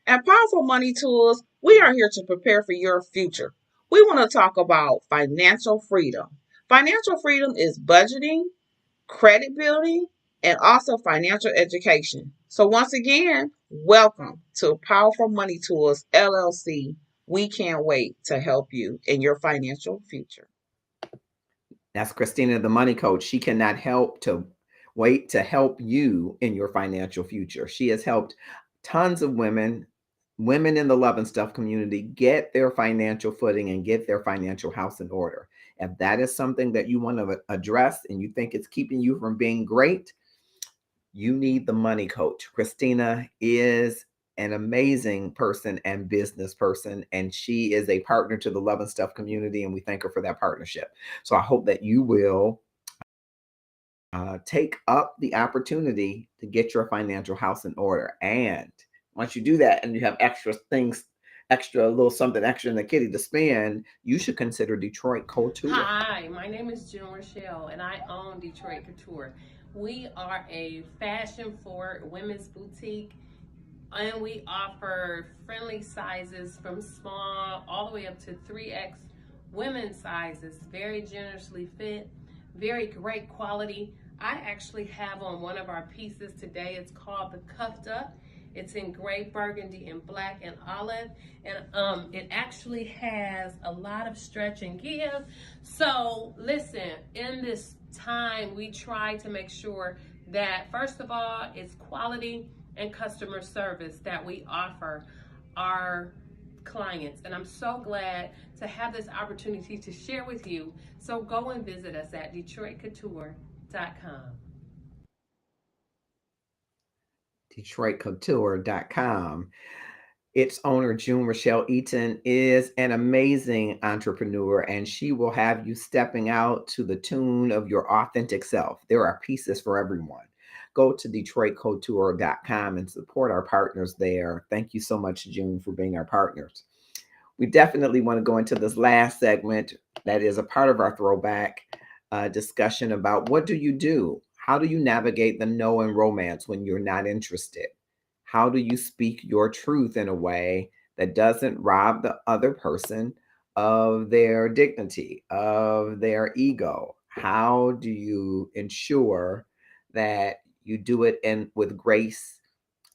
At Powerful Money Tools, we are here to prepare for your future. We want to talk about financial freedom. Financial freedom is budgeting, credit building, and also financial education. So once again, welcome to Powerful Money Tools, LLC. We can't wait to help you in your financial future. That's Christina, the money coach. She cannot help to wait to help you in your financial future. She has helped tons of women in the Love and Stuff community get their financial footing and get their financial house in order. If that is something that you want to address and you think it's keeping you from being great, you need the money coach. Christina is an amazing person and business person, and she is a partner to the Love and Stuff community, and we thank her for that partnership. So I hope that you will take up the opportunity to get your financial house in order. And once you do that and you have extra things, extra, a little something extra in the kitty to spend, you should consider Detroit Couture. Hi, my name is June Rochelle, and I own Detroit Couture. We are a fashion-forward women's boutique, and we offer friendly sizes from small all the way up to 3X women's sizes, very generously fit, very great quality. I actually have on one of our pieces today. It's called the Cuffed Up. It's in gray, burgundy, and black, and olive, and it actually has a lot of stretch and give. So listen, in this time, we try to make sure that, first of all, it's quality and customer service that we offer our clients. And I'm so glad to have this opportunity to share with you. So go and visit us at DetroitCouture.com. DetroitCouture.com. Its owner, June Rochelle Eaton, is an amazing entrepreneur, and she will have you stepping out to the tune of your authentic self. There are pieces for everyone. Go to DetroitCouture.com and support our partners there. Thank you so much, June, for being our partners. We definitely want to go into this last segment that is a part of our throwback discussion about what do you do? How do you navigate the no in romance when you're not interested? How do you speak your truth in a way that doesn't rob the other person of their dignity, of their ego? How do you ensure that you do it with grace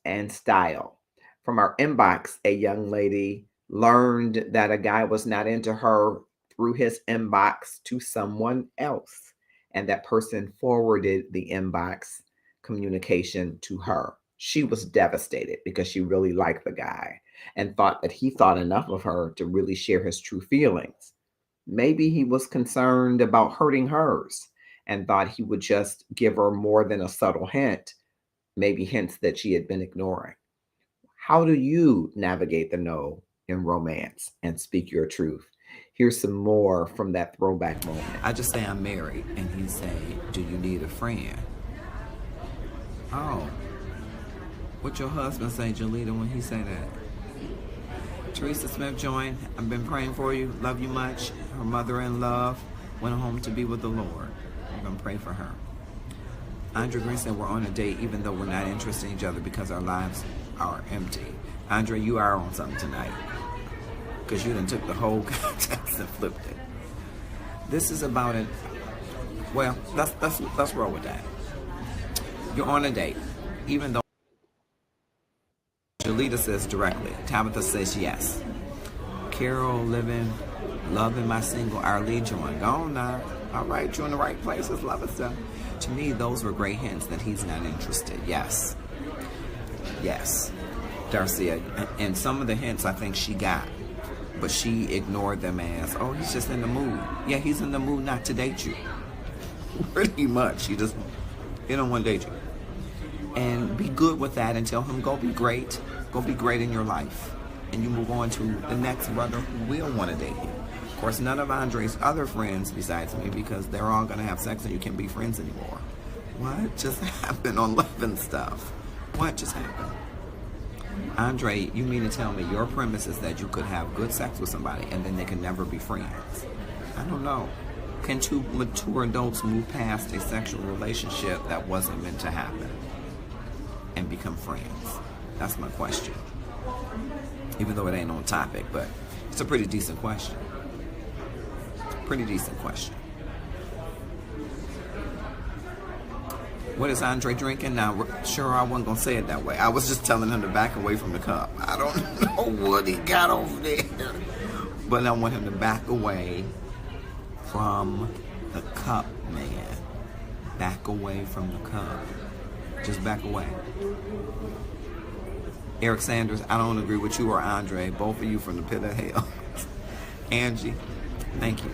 and style? From our inbox, a young lady learned that a guy was not into her through his inbox to someone else. And that person forwarded the inbox communication to her. She was devastated because she really liked the guy and thought that he thought enough of her to really share his true feelings. Maybe he was concerned about hurting hers and thought he would just give her more than a subtle hint, maybe hints that she had been ignoring. How do you navigate the no in romance and speak your truth? Here's some more from that throwback moment. I just say I'm married, and he say, do you need a friend? Oh, what your husband say, Jolita, when he say that? Teresa Smith joined. I've been praying for you. Love you much. Her mother-in-law went home to be with the Lord. I'm going to pray for her. Andre Green said we're on a date even though we're not interested in each other because our lives are empty. Andre, you are on something tonight because you done took the whole context and flipped it. This is about it. Well, let's roll with that. You're on a date, even though Jolita says directly. Tabitha says yes. Carol living, loving my single. Arlene joined. Go on now. All right, you're in the right places, loving stuff. To me, those were great hints that he's not interested. Yes. Yes. Darcia. And some of the hints I think she got, but she ignored them as, oh, he's just in the mood. Yeah, he's in the mood not to date you. Pretty much. He don't want to date you. And be good with that and tell him, go be great. Go be great in your life. And you move on to the next brother who will want to date you. Of course, none of Andre's other friends besides me, because they're all going to have sex and you can't be friends anymore. What just happened on Love and Stuff? What just happened? Andre, you mean to tell me your premise is that you could have good sex with somebody and then they can never be friends? I don't know. Can two mature adults move past a sexual relationship that wasn't meant to happen and become friends? That's my question. Even though it ain't on topic, but it's a pretty decent question. Pretty decent question. What is Andre drinking? Now, sure, I wasn't going to say it that way. I was just telling him to back away from the cup. I don't know what he got over there. But I want him to back away from the cup, man. Back away from the cup. Just back away. Eric Sanders, I don't agree with you or Andre. Both of you from the pit of hell. Angie, thank you.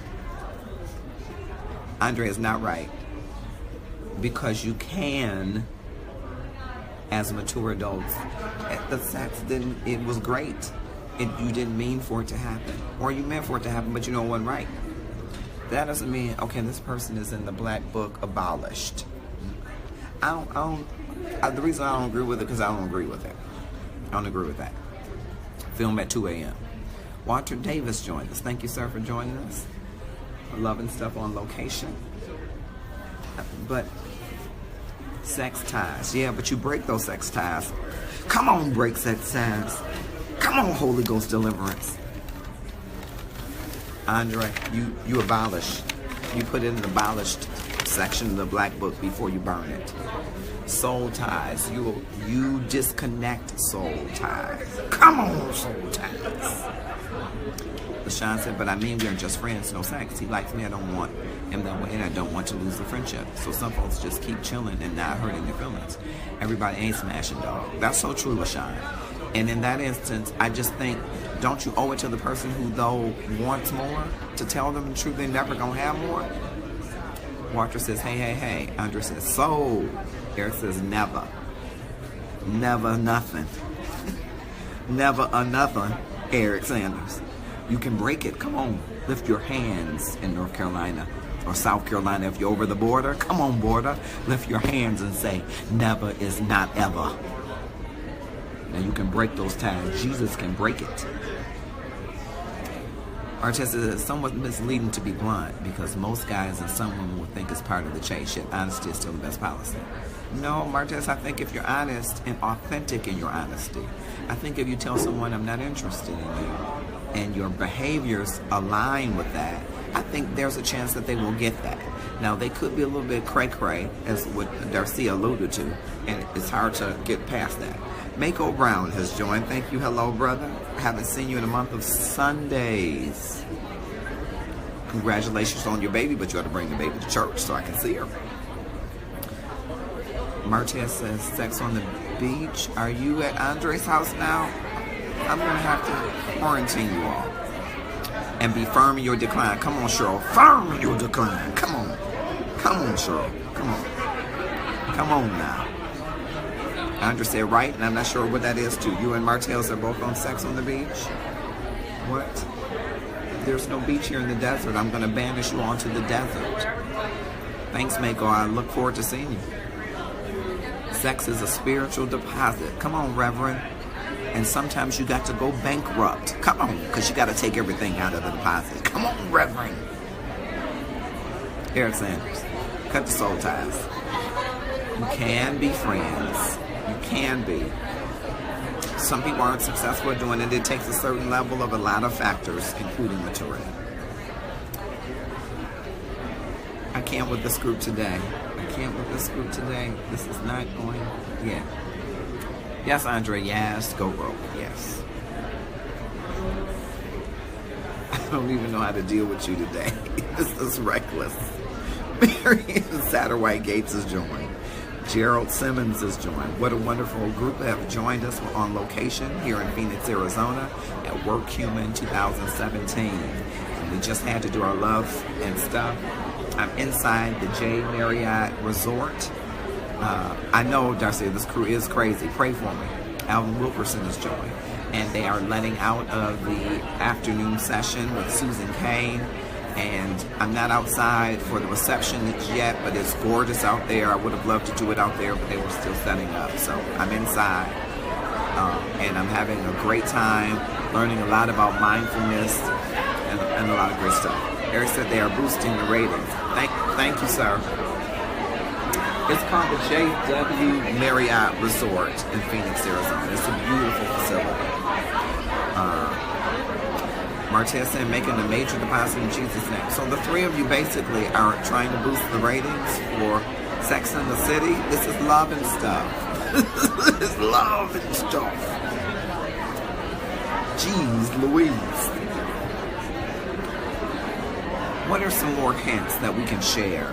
Andre is not right. Because you can, as mature adults, the sex it was great. You didn't mean for it to happen. Or you meant for it to happen, but you know it wasn't right. That doesn't mean, okay, this person is in the black book abolished. The reason I don't agree with it, because I don't agree with it. I don't agree with that. Film at 2 a.m. Walter Davis joined us. Thank you, sir, for joining us. Loving stuff on location. But sex ties. Yeah, but you break those sex ties. Come on, break sex ties. Come on, Holy Ghost deliverance. Andre, you abolish. You put it in the abolished section of the black book before you burn it. Soul ties. You disconnect soul ties. Come on, soul ties. LaShawn said, but I mean, we're just friends, no sex. He likes me, I don't want him that way, and I don't want to lose the friendship. So some folks just keep chilling and not hurting their feelings. Everybody ain't smashing dog. That's so true, LaShawn. And in that instance, I just think, don't you owe it to the person who, though, wants more to tell them the truth they're never going to have more? Walter says, hey. Andre says, so. Eric says, never. Never nothing. Never a nothing, Eric Sanders. You can break it. Come on. Lift your hands in North Carolina or South Carolina if you're over the border. Come on, border. Lift your hands and say, never is not ever. Now you can break those ties. Jesus can break it. Artest says it's somewhat misleading to be blunt because most guys and some women will think it's part of the chase. Yet honesty is still the best policy. No, Martez, I think if you're honest and authentic in your honesty, I think if you tell someone I'm not interested in you and your behaviors align with that, I think there's a chance that they will get that. Now, they could be a little bit cray-cray, as what Darcia alluded to, and it's hard to get past that. Mako Brown has joined. Thank you. Hello, brother. I haven't seen you in a month of Sundays. Congratulations on your baby, but you ought to bring the baby to church so I can see her. Martez says, sex on the beach. Are you at Andre's house now? I'm going to have to quarantine you all. And be firm in your decline. Come on, Cheryl. Firm in your decline. Come on. Come on, Cheryl. Come on. Come on now. Andre said right, and I'm not sure what that is too. You and Martez are both on sex on the beach? What? There's no beach here in the desert. I'm going to banish you onto the desert. Thanks, Mako. I look forward to seeing you. Sex is a spiritual deposit. Come on, Reverend. And sometimes you got to go bankrupt. Come on, because you got to take everything out of the deposit. Come on, Reverend. Eric Sanders, cut the soul ties. You can be friends. You can be. Some people aren't successful at doing it. It takes a certain level of a lot of factors, including maturity. I can't with this group today. This is not going. Yeah. Yes, Andre. Yes. Go broke. Yes. I don't even know how to deal with you today. This is reckless. Marion Satterwhite Gates has joined. Gerald Simmons has joined. What a wonderful group that have joined us on location here in Phoenix, Arizona at Work Human 2017. And we just had to do our love and stuff. I'm inside the J Marriott Resort. I know, Darcy, this crew is crazy. Pray for me. Alvin Wilkerson has joined. And they are letting out of the afternoon session with Susan Kane. And I'm not outside for the reception yet, but it's gorgeous out there. I would have loved to do it out there, but they were still setting up. So I'm inside, and I'm having a great time learning a lot about mindfulness and a lot of great stuff. Eric said they are boosting the ratings. Thank you, sir. It's called the JW Marriott Resort in Phoenix, Arizona. It's a beautiful facility. Martez said making a major deposit in Jesus' name. So the three of you basically are trying to boost the ratings for Sex and the City. This is love and stuff. It's love and stuff. Jeez Louise. What are some more hints that we can share?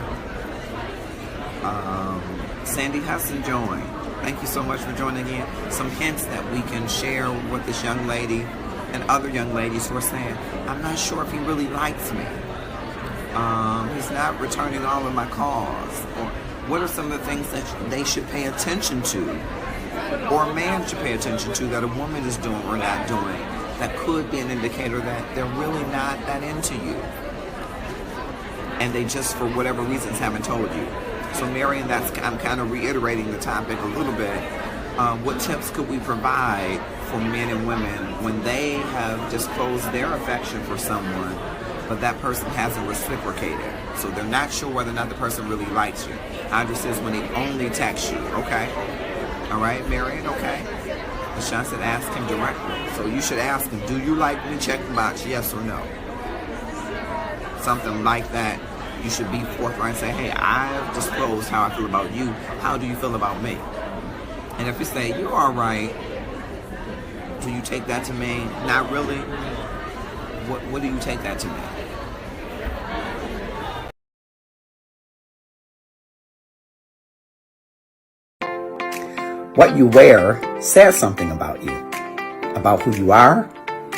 Sandy Hudson joined. Thank you so much for joining in. Some hints that we can share with this young lady and other young ladies who are saying, I'm not sure if he really likes me. He's not returning all of my calls. Or what are some of the things that they should pay attention to, or a man should pay attention to, that a woman is doing or not doing, that could be an indicator that they're really not that into you, and they just, for whatever reasons, haven't told you. So Marion, I'm kind of reiterating the topic a little bit. What tips could we provide for men and women when they have disclosed their affection for someone, but that person hasn't reciprocated? So they're not sure whether or not the person really likes you. Andre says when he only texts you. Okay. All right, Marion, okay. LaShawn said ask him directly. So you should ask him, do you like me? Check the box, yes or no. Something like that. You should be forthright and say, hey, I've disclosed how I feel about you. How do you feel about me? And if you say, you're all right, do you take that to mean, not really? What do you take that to mean? What you wear says something about you, about who you are,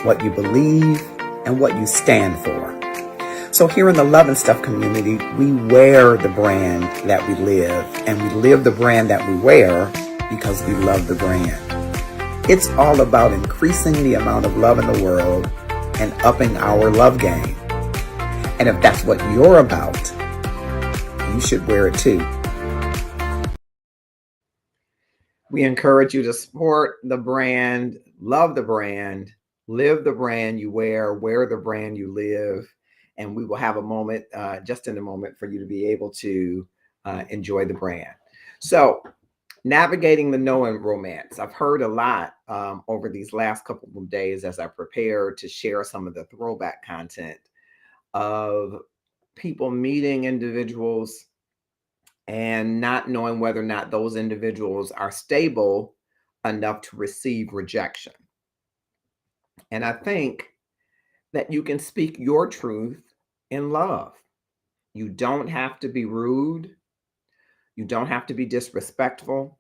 what you believe, and what you stand for. So here in the Love and Stuff community, we wear the brand that we live, and we live the brand that we wear because we love the brand. It's all about increasing the amount of love in the world and upping our love game. And if that's what you're about, you should wear it too. We encourage you to support the brand, love the brand, live the brand you wear the brand you live. And we will have a moment, just in a moment, for you to be able to enjoy the brand. So navigating the no-in romance. I've heard a lot over these last couple of days as I prepare to share some of the throwback content of people meeting individuals and not knowing whether or not those individuals are stable enough to receive rejection. And I think that you can speak your truth in love. You don't have to be rude. You don't have to be disrespectful.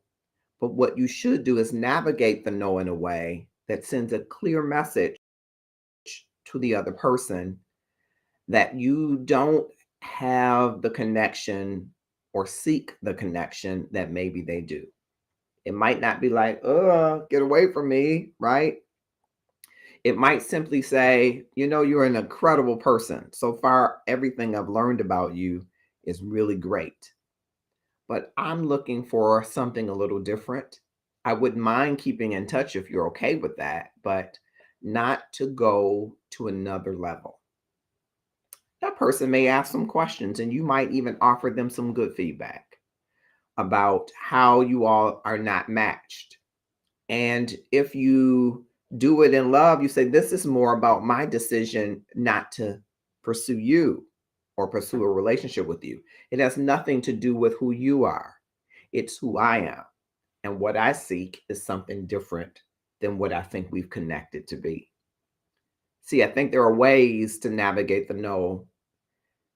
But what you should do is navigate the no in a way that sends a clear message to the other person that you don't have the connection or seek the connection that maybe they do. It might not be like, get away from me, right? It might simply say, you're an incredible person. So far, everything I've learned about you is really great. But I'm looking for something a little different. I wouldn't mind keeping in touch if you're okay with that, but not to go to another level. That person may ask some questions and you might even offer them some good feedback about how you all are not matched. And if you do it in love, you say, this is more about my decision not to pursue you or pursue a relationship with you. It has nothing to do with who you are. It's who I am. And what I seek is something different than what I think we've connected to be. See, I think there are ways to navigate the no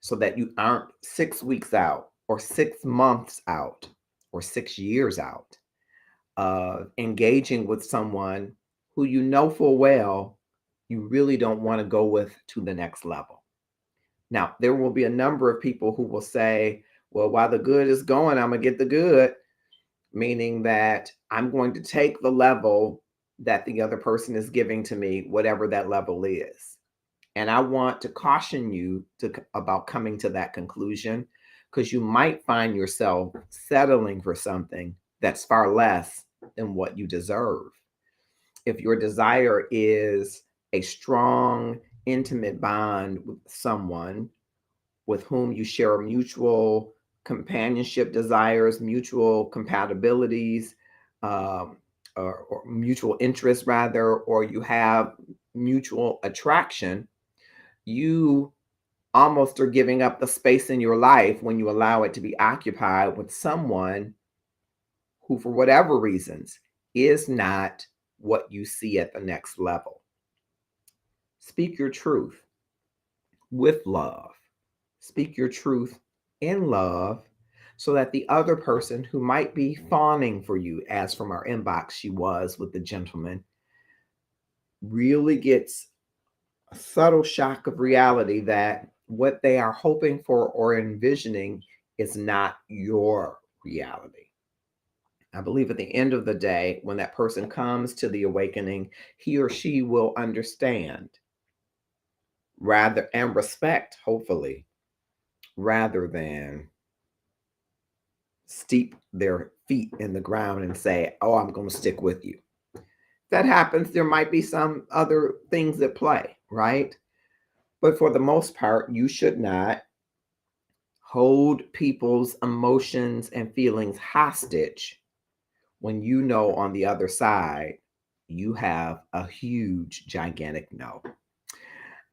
so that you aren't 6 weeks out or 6 months out or 6 years out engaging with someone who you know full well you really don't want to go with to the next level. Now, there will be a number of people who will say, well, while the good is going, I'm going to get the good, meaning that I'm going to take the level that the other person is giving to me, whatever that level is. And I want to caution you about coming to that conclusion, because you might find yourself settling for something that's far less than what you deserve. If your desire is a strong, intimate bond with someone with whom you share mutual companionship desires, mutual compatibilities, um, or mutual interests, rather, or you have mutual attraction, you almost are giving up the space in your life when you allow it to be occupied with someone who, for whatever reasons, is not what you see at the next level. Speak your truth with love. Speak your truth in love so that the other person who might be fawning for you, as from our inbox she was with the gentleman, really gets a subtle shock of reality that what they are hoping for or envisioning is not your reality. I believe at the end of the day, when that person comes to the awakening, he or she will understand rather and respect, hopefully, rather than steep their feet in the ground and say, oh, I'm going to stick with you. If that happens, there might be some other things at play, right? But for the most part, you should not hold people's emotions and feelings hostage when you know on the other side you have a huge, gigantic no.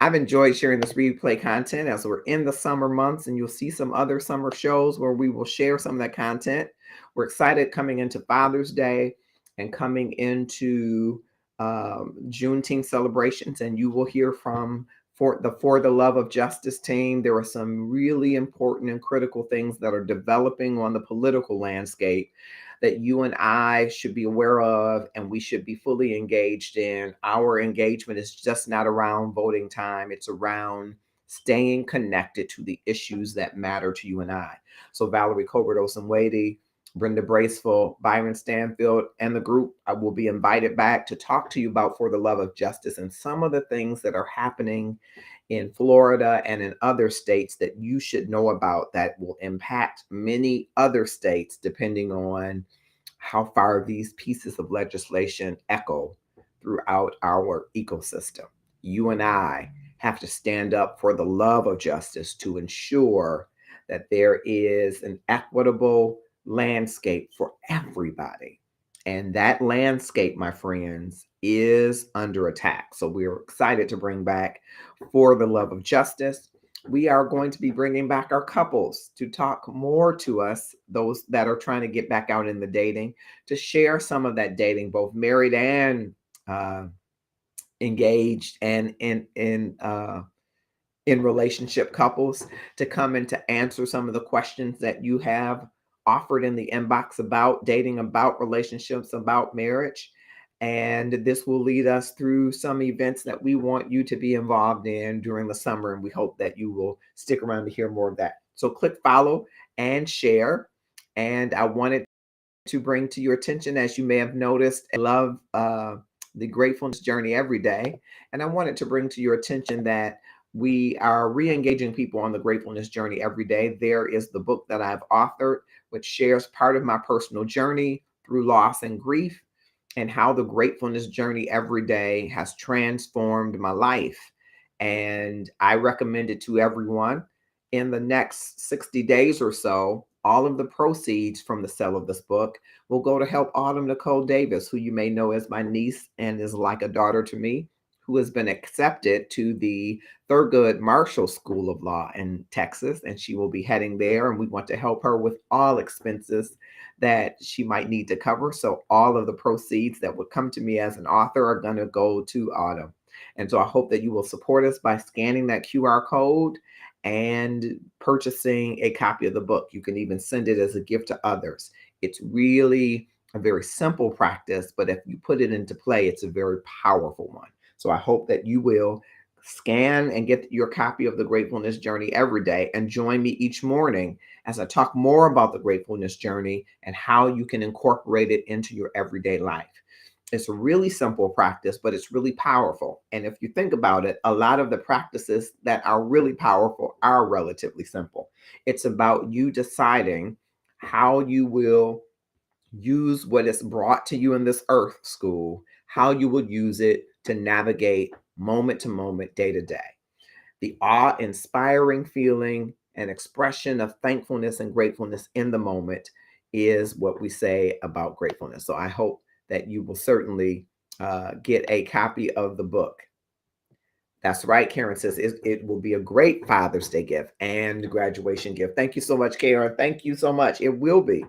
I've enjoyed sharing this replay content as we're in the summer months, and you'll see some other summer shows where we will share some of that content. We're excited coming into Father's Day and coming into Juneteenth celebrations, and you will hear from For the Love of Justice team. There are some really important and critical things that are developing on the political landscape that you and I should be aware of and we should be fully engaged in. Our engagement is just not around voting time. It's around staying connected to the issues that matter to you and I. So Valerie Colbert-Osenwady, Brenda Braceful, Byron Stanfield, and the group I will be invited back to talk to you about For the Love of Justice and some of the things that are happening in Florida and in other states that you should know about that will impact many other states depending on how far these pieces of legislation echo throughout our ecosystem. You and I have to stand up for the love of justice to ensure that there is an equitable landscape for everybody. And that landscape, my friends, is under attack. So we're excited to bring back For the Love of Justice. We are going to be bringing back our couples to talk more to us, those that are trying to get back out in the dating, to share some of that dating, both married and engaged and in relationship couples, to come and to answer some of the questions that you have offered in the inbox about dating, about relationships, about marriage. And this will lead us through some events that we want you to be involved in during the summer. And we hope that you will stick around to hear more of that. So click follow and share. And I wanted to bring to your attention, as you may have noticed, I love the gratefulness journey every day. And I wanted to bring to your attention that we are re-engaging people on the gratefulness journey every day. There is the book that I've authored, which shares part of my personal journey through loss and grief, and how the gratefulness journey every day has transformed my life. And I recommend it to everyone. In the next 60 days or so, all of the proceeds from the sale of this book will go to help Autumn Nicole Davis, who you may know as my niece and is like a daughter to me, who has been accepted to the Thurgood Marshall School of Law in Texas. And she will be heading there. And we want to help her with all expenses that she might need to cover. So all of the proceeds that would come to me as an author are going to go to Autumn. And so I hope that you will support us by scanning that QR code and purchasing a copy of the book. You can even send it as a gift to others. It's really a very simple practice, but if you put it into play, it's a very powerful one. So I hope that you will scan and get your copy of the Gratefulness Journey every day and join me each morning as I talk more about the Gratefulness Journey and how you can incorporate it into your everyday life. It's a really simple practice, but it's really powerful. And if you think about it, a lot of the practices that are really powerful are relatively simple. It's about you deciding how you will use what is brought to you in this earth school, how you would use it to navigate moment to moment, day to day. The awe-inspiring feeling and expression of thankfulness and gratefulness in the moment is what we say about gratefulness. So I hope that you will certainly get a copy of the book. That's right, Karen says it will be a great Father's Day gift and graduation gift. Thank you so much, Karen. Thank you so much. It will be.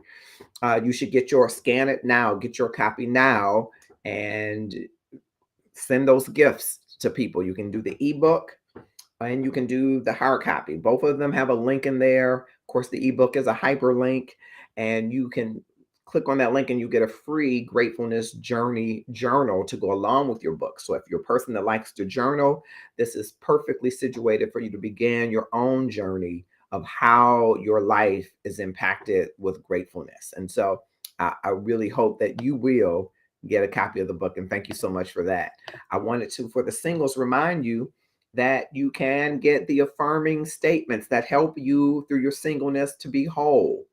You should scan it now, get your copy now, and send those gifts to people. You can do the ebook and you can do the hard copy. Both of them have a link in there. Of course, the ebook is a hyperlink, and you can click on that link and you get a free gratefulness journey journal to go along with your book. So if you're a person that likes to journal, this is perfectly situated for you to begin your own journey of how your life is impacted with gratefulness. And so I really hope that you will get a copy of the book. And thank you so much for that. I wanted to, for the singles, remind you that you can get the affirming statements that help you through your singleness to be whole.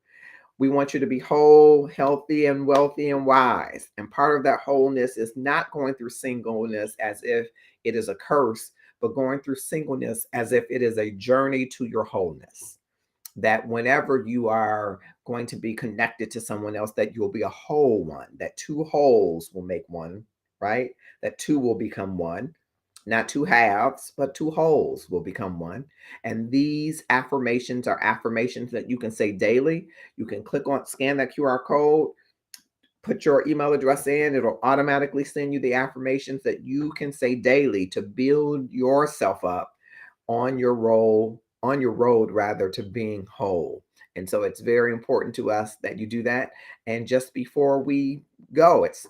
We want you to be whole, healthy, and wealthy and wise. And part of that wholeness is not going through singleness as if it is a curse, but going through singleness as if it is a journey to your wholeness. That whenever you are going to be connected to someone else, that you'll be a whole one, that two wholes will make one, right? That two will become one. Not two halves, but two wholes will become one. And these affirmations are affirmations that you can say daily. You can scan that QR code, put your email address in. It'll automatically send you the affirmations that you can say daily to build yourself up on your road rather, to being whole. And so it's very important to us that you do that. And just before we go, it's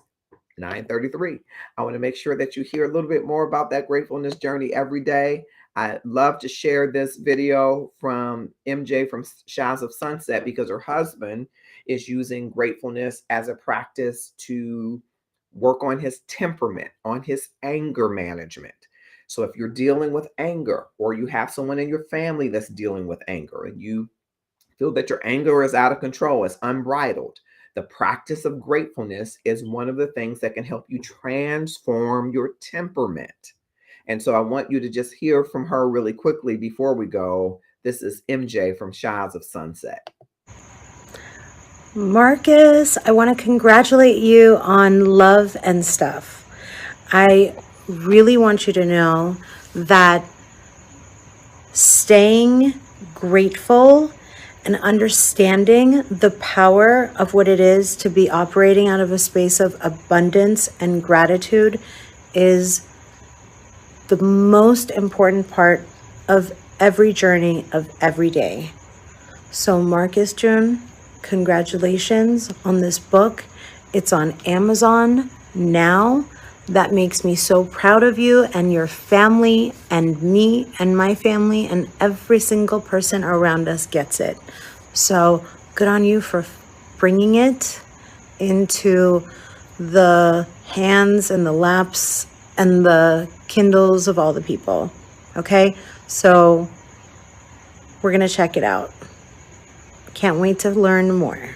9:33. I want to make sure that you hear a little bit more about that gratefulness journey every day. I love to share this video from MJ from Shaz of Sunset because her husband is using gratefulness as a practice to work on his temperament, on his anger management. So if you're dealing with anger, or you have someone in your family that's dealing with anger, and you feel that your anger is out of control, it's unbridled, the practice of gratefulness is one of the things that can help you transform your temperament. And so I want you to just hear from her really quickly before we go. This is MJ from Shaz of Sunset. Marcus, I want to congratulate you on Love and Stuff. I really want you to know that staying grateful and understanding the power of what it is to be operating out of a space of abundance and gratitude is the most important part of every journey of every day. So Marcus June, congratulations on this book. It's on Amazon now. That makes me so proud of you and your family and me and my family, and every single person around us gets it. So good on you for bringing it into the hands and the laps and the Kindles of all the people. Okay, so we're going to check it out. Can't wait to learn more.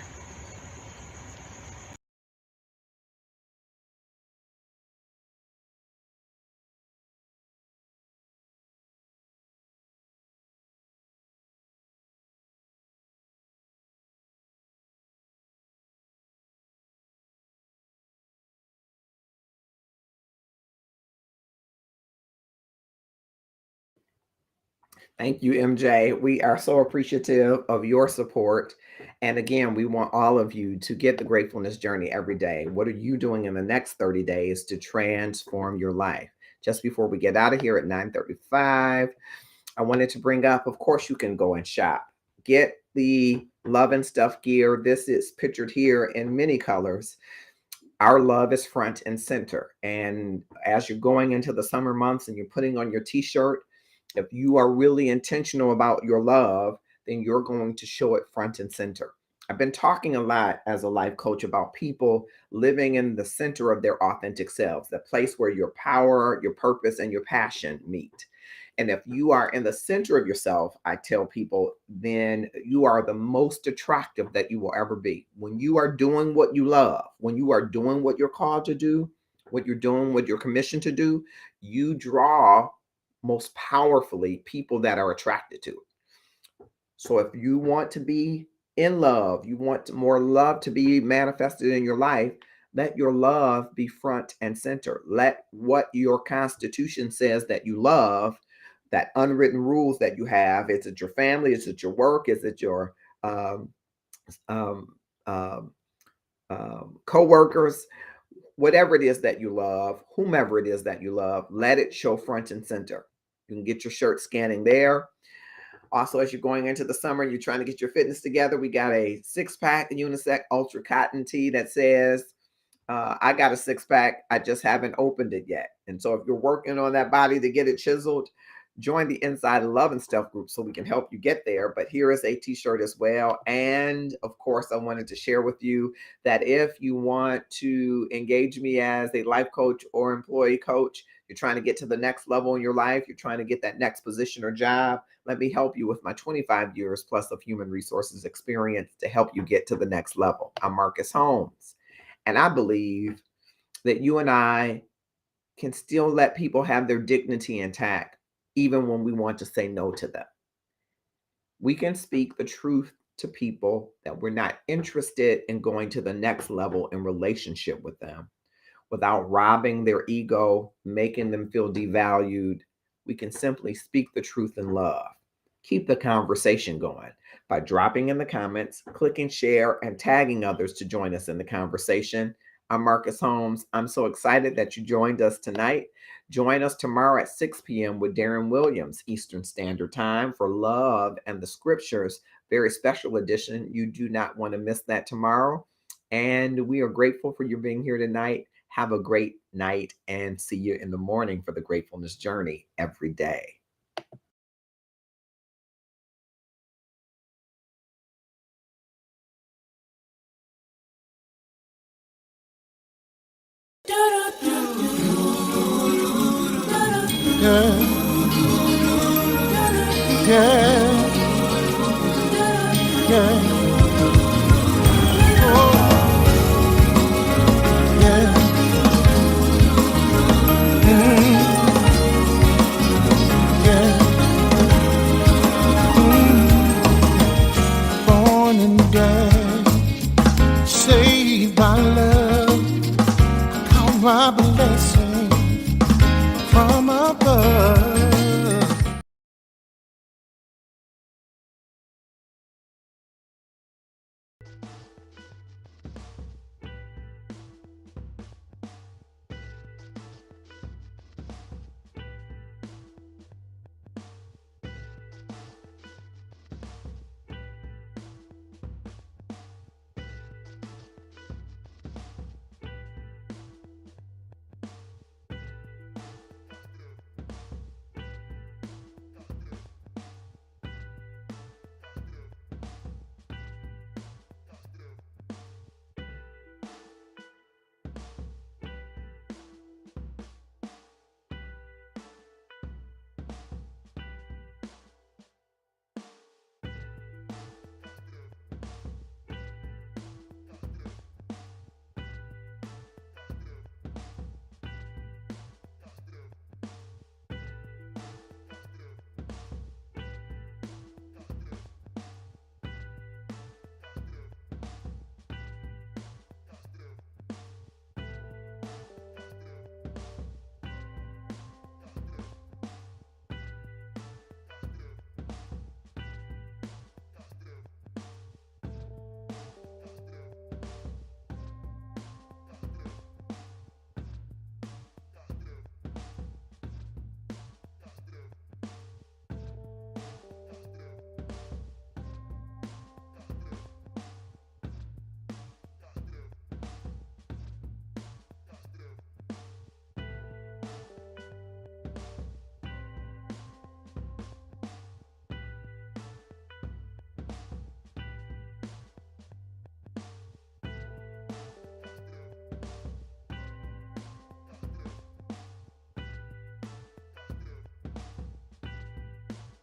Thank you, MJ. We are so appreciative of your support. And again, we want all of you to get the gratefulness journey every day. What are you doing in the next 30 days to transform your life? Just before we get out of here at 9:35, I wanted to bring up, of course, you can go and shop. Get the Love and Stuff gear. This is pictured here in many colors. Our love is front and center. And as you're going into the summer months and you're putting on your t-shirt, if you are really intentional about your love, then you're going to show it front and center. I've been talking a lot as a life coach about people living in the center of their authentic selves, the place where your power, your purpose, and your passion meet. And if you are in the center of yourself, I tell people, then you are the most attractive that you will ever be. When you are doing what you love, when you are doing what you're called to do, what you're doing, what you're commissioned to do, you draw most powerfully people that are attracted to it. So if you want to be in love, you want more love to be manifested in your life, let your love be front and center. Let what your constitution says that you love, that unwritten rules that you have, is it your family, is it your work, is it your um, um, um, co-workers, whatever it is that you love, whomever it is that you love, let it show front and center. You can get your shirt scanning there. Also, as you're going into the summer, you're trying to get your fitness together, we got a 6-pack unisex ultra cotton tee that says, I got a 6-pack, I just haven't opened it yet. And so if you're working on that body to get it chiseled, join the Inside Love and Stuff group so we can help you get there. But here is a t-shirt as well. And of course, I wanted to share with you that if you want to engage me as a life coach or employee coach, you're trying to get to the next level in your life, you're trying to get that next position or job, let me help you with my 25 years plus of human resources experience to help you get to the next level. I'm Marcus Holmes. And I believe that you and I can still let people have their dignity intact, even when we want to say no to them. We can speak the truth to people that we're not interested in going to the next level in relationship with them without robbing their ego, making them feel devalued. We can simply speak the truth in love. Keep the conversation going by dropping in the comments, clicking share, and tagging others to join us in the conversation. I'm Marcus Holmes. I'm so excited that you joined us tonight. Join us tomorrow at 6 p.m. with Darren Williams, Eastern Standard Time, for Love and the Scriptures, very special edition. You do not want to miss that tomorrow. And we are grateful for you being here tonight. Have a great night and see you in the morning for the Gratefulness Journey every day. Yeah.